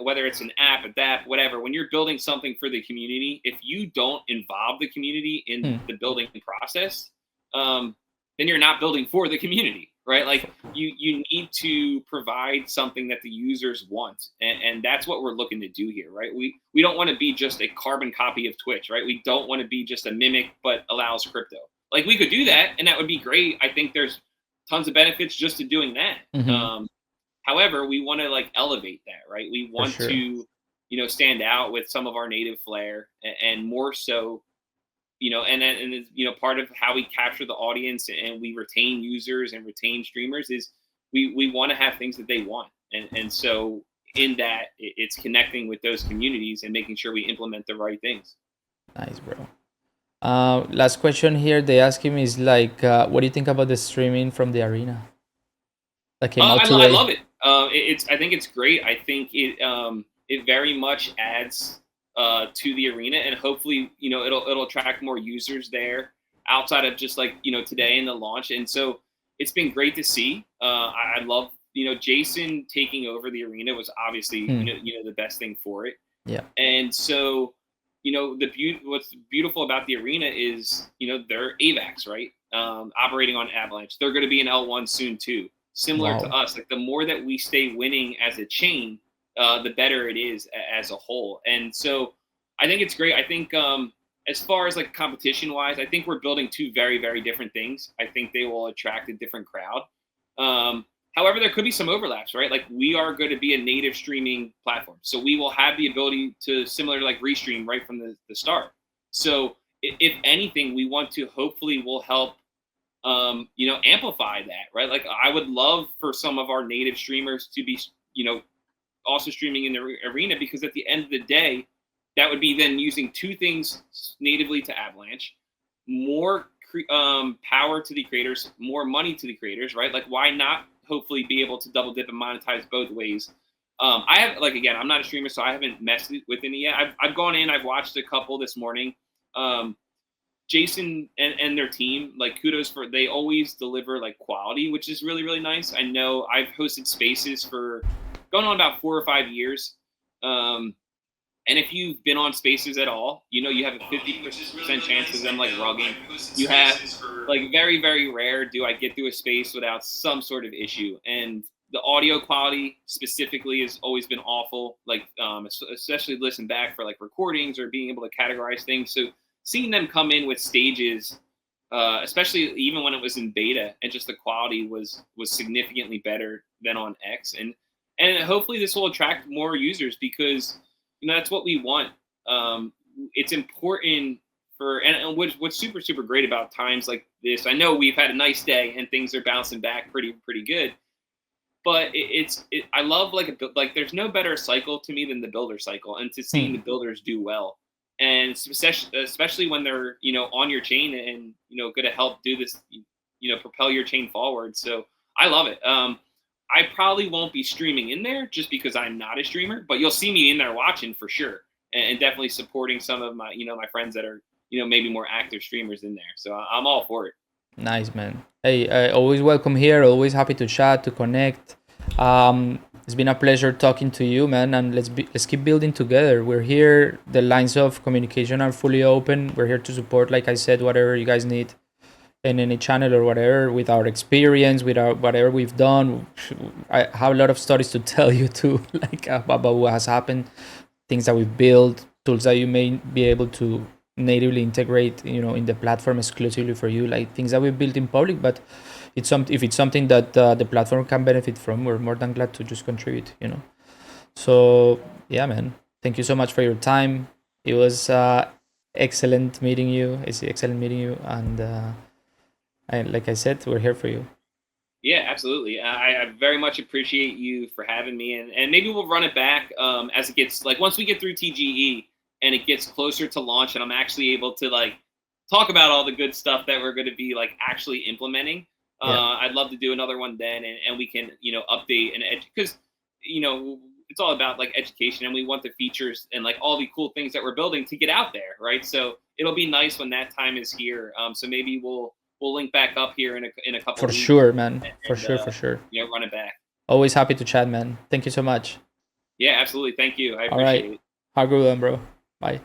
whether it's an app, a DApp, whatever. When you're building something for the community, if you don't involve the community in Hmm. the building process, then you're not building for the community, right? Like you need to provide something that the users want, and that's what we're looking to do here, right? We don't want to be just a carbon copy of Twitch, right? We don't want to be just a mimic but allows crypto. Like we could do that, and that would be great. I think there's tons of benefits just to doing that. Hmm. However, we want to like elevate that, right? We For want sure. to stand out with some of our native flair, and more so and it's, part of how we capture the audience and we retain users and retain streamers is we want to have things that they want, and so in that it's connecting with those communities and making sure we implement the right things. Nice, bro. Last question here. They ask him is like, what do you think about the streaming from the arena that came out I today? love it. I think it's great. I think it very much adds to the arena, and hopefully it'll attract more users there outside of just like today in the launch. And so it's been great to see. I love Jason taking over the arena was obviously Hmm. the best thing for it. Yeah. And so what's beautiful about the arena is they're AVAX, right? Operating on Avalanche. They're going to be an L1 soon too. Similar to Wow. us, like the more that we stay winning as a chain, the better it is as a whole. And so I think it's great. I think as far as like competition wise, I think we're building two very, very different things. I think they will attract a different crowd. However, there could be some overlaps, right? Like we are going to be a native streaming platform, so we will have the ability to similar to like restream right from the start. So if anything, we want to hopefully will help amplify that, right? Like I would love for some of our native streamers to be, also streaming in the arena, because at the end of the day, that would be then using two things natively to Avalanche, more power to the creators, more money to the creators, right? Like why not hopefully be able to double dip and monetize both ways? I have, like, again, I'm not a streamer, so I haven't messed with any yet. I've gone in, I've watched a couple this morning. Jason and their team, like kudos for, they always deliver like quality, which is really, really nice. I know I've hosted spaces for going on about 4 or 5 years. And if you've been on spaces at all, you have a 50% chance of them like rugging. You have like very, very rare do I get through a space without some sort of issue. And the audio quality specifically has always been awful. Like, especially listen back for like recordings or being able to categorize things. So seeing them come in with stages, especially even when it was in beta, and just the quality was significantly better than on X. And hopefully this will attract more users, because that's what we want. It's important and what's super, super great about times like this. I know we've had a nice day and things are bouncing back pretty good, but I love like there's no better cycle to me than the builder cycle, and to seeing the builders do well, and especially when they're on your chain and going to help do this, propel your chain forward. So I love it. I probably won't be streaming in there just because I'm not a streamer, but you'll see me in there watching for sure, and definitely supporting some of my my friends that are maybe more active streamers in there. So I'm all for it. Nice, man. Hey, always welcome here. Always happy to chat, to connect. It's been a pleasure talking to you, man. And let's keep building together. We're here. The lines of communication are fully open. We're here to support, like I said, whatever you guys need in any channel or whatever, with our experience, with our whatever we've done. I have a lot of stories to tell you too, like about what has happened, things that we've built, tools that you may be able to natively integrate in the platform exclusively for you, like things that we built in public. But if it's something that the platform can benefit from, we're more than glad to just contribute. So yeah, man, thank you so much for your time. It was excellent meeting you. It's excellent meeting you, and like I said, we're here for you. Yeah, absolutely. I very much appreciate you for having me, and maybe we'll run it back as it gets, like, once we get through TGE and it gets closer to launch, and I'm actually able to like talk about all the good stuff that we're going to be like actually implementing. I'd love to do another one then, and we can update and because it's all about like education, and we want the features and like all the cool things that we're building to get out there, right? So it'll be nice when that time is here. So maybe we'll link back up here in a couple For of weeks. Sure, man. For sure. Run it back. Always happy to chat, man. Thank you so much. Yeah, absolutely. Thank you. I appreciate it. Have a good one, bro. Bye.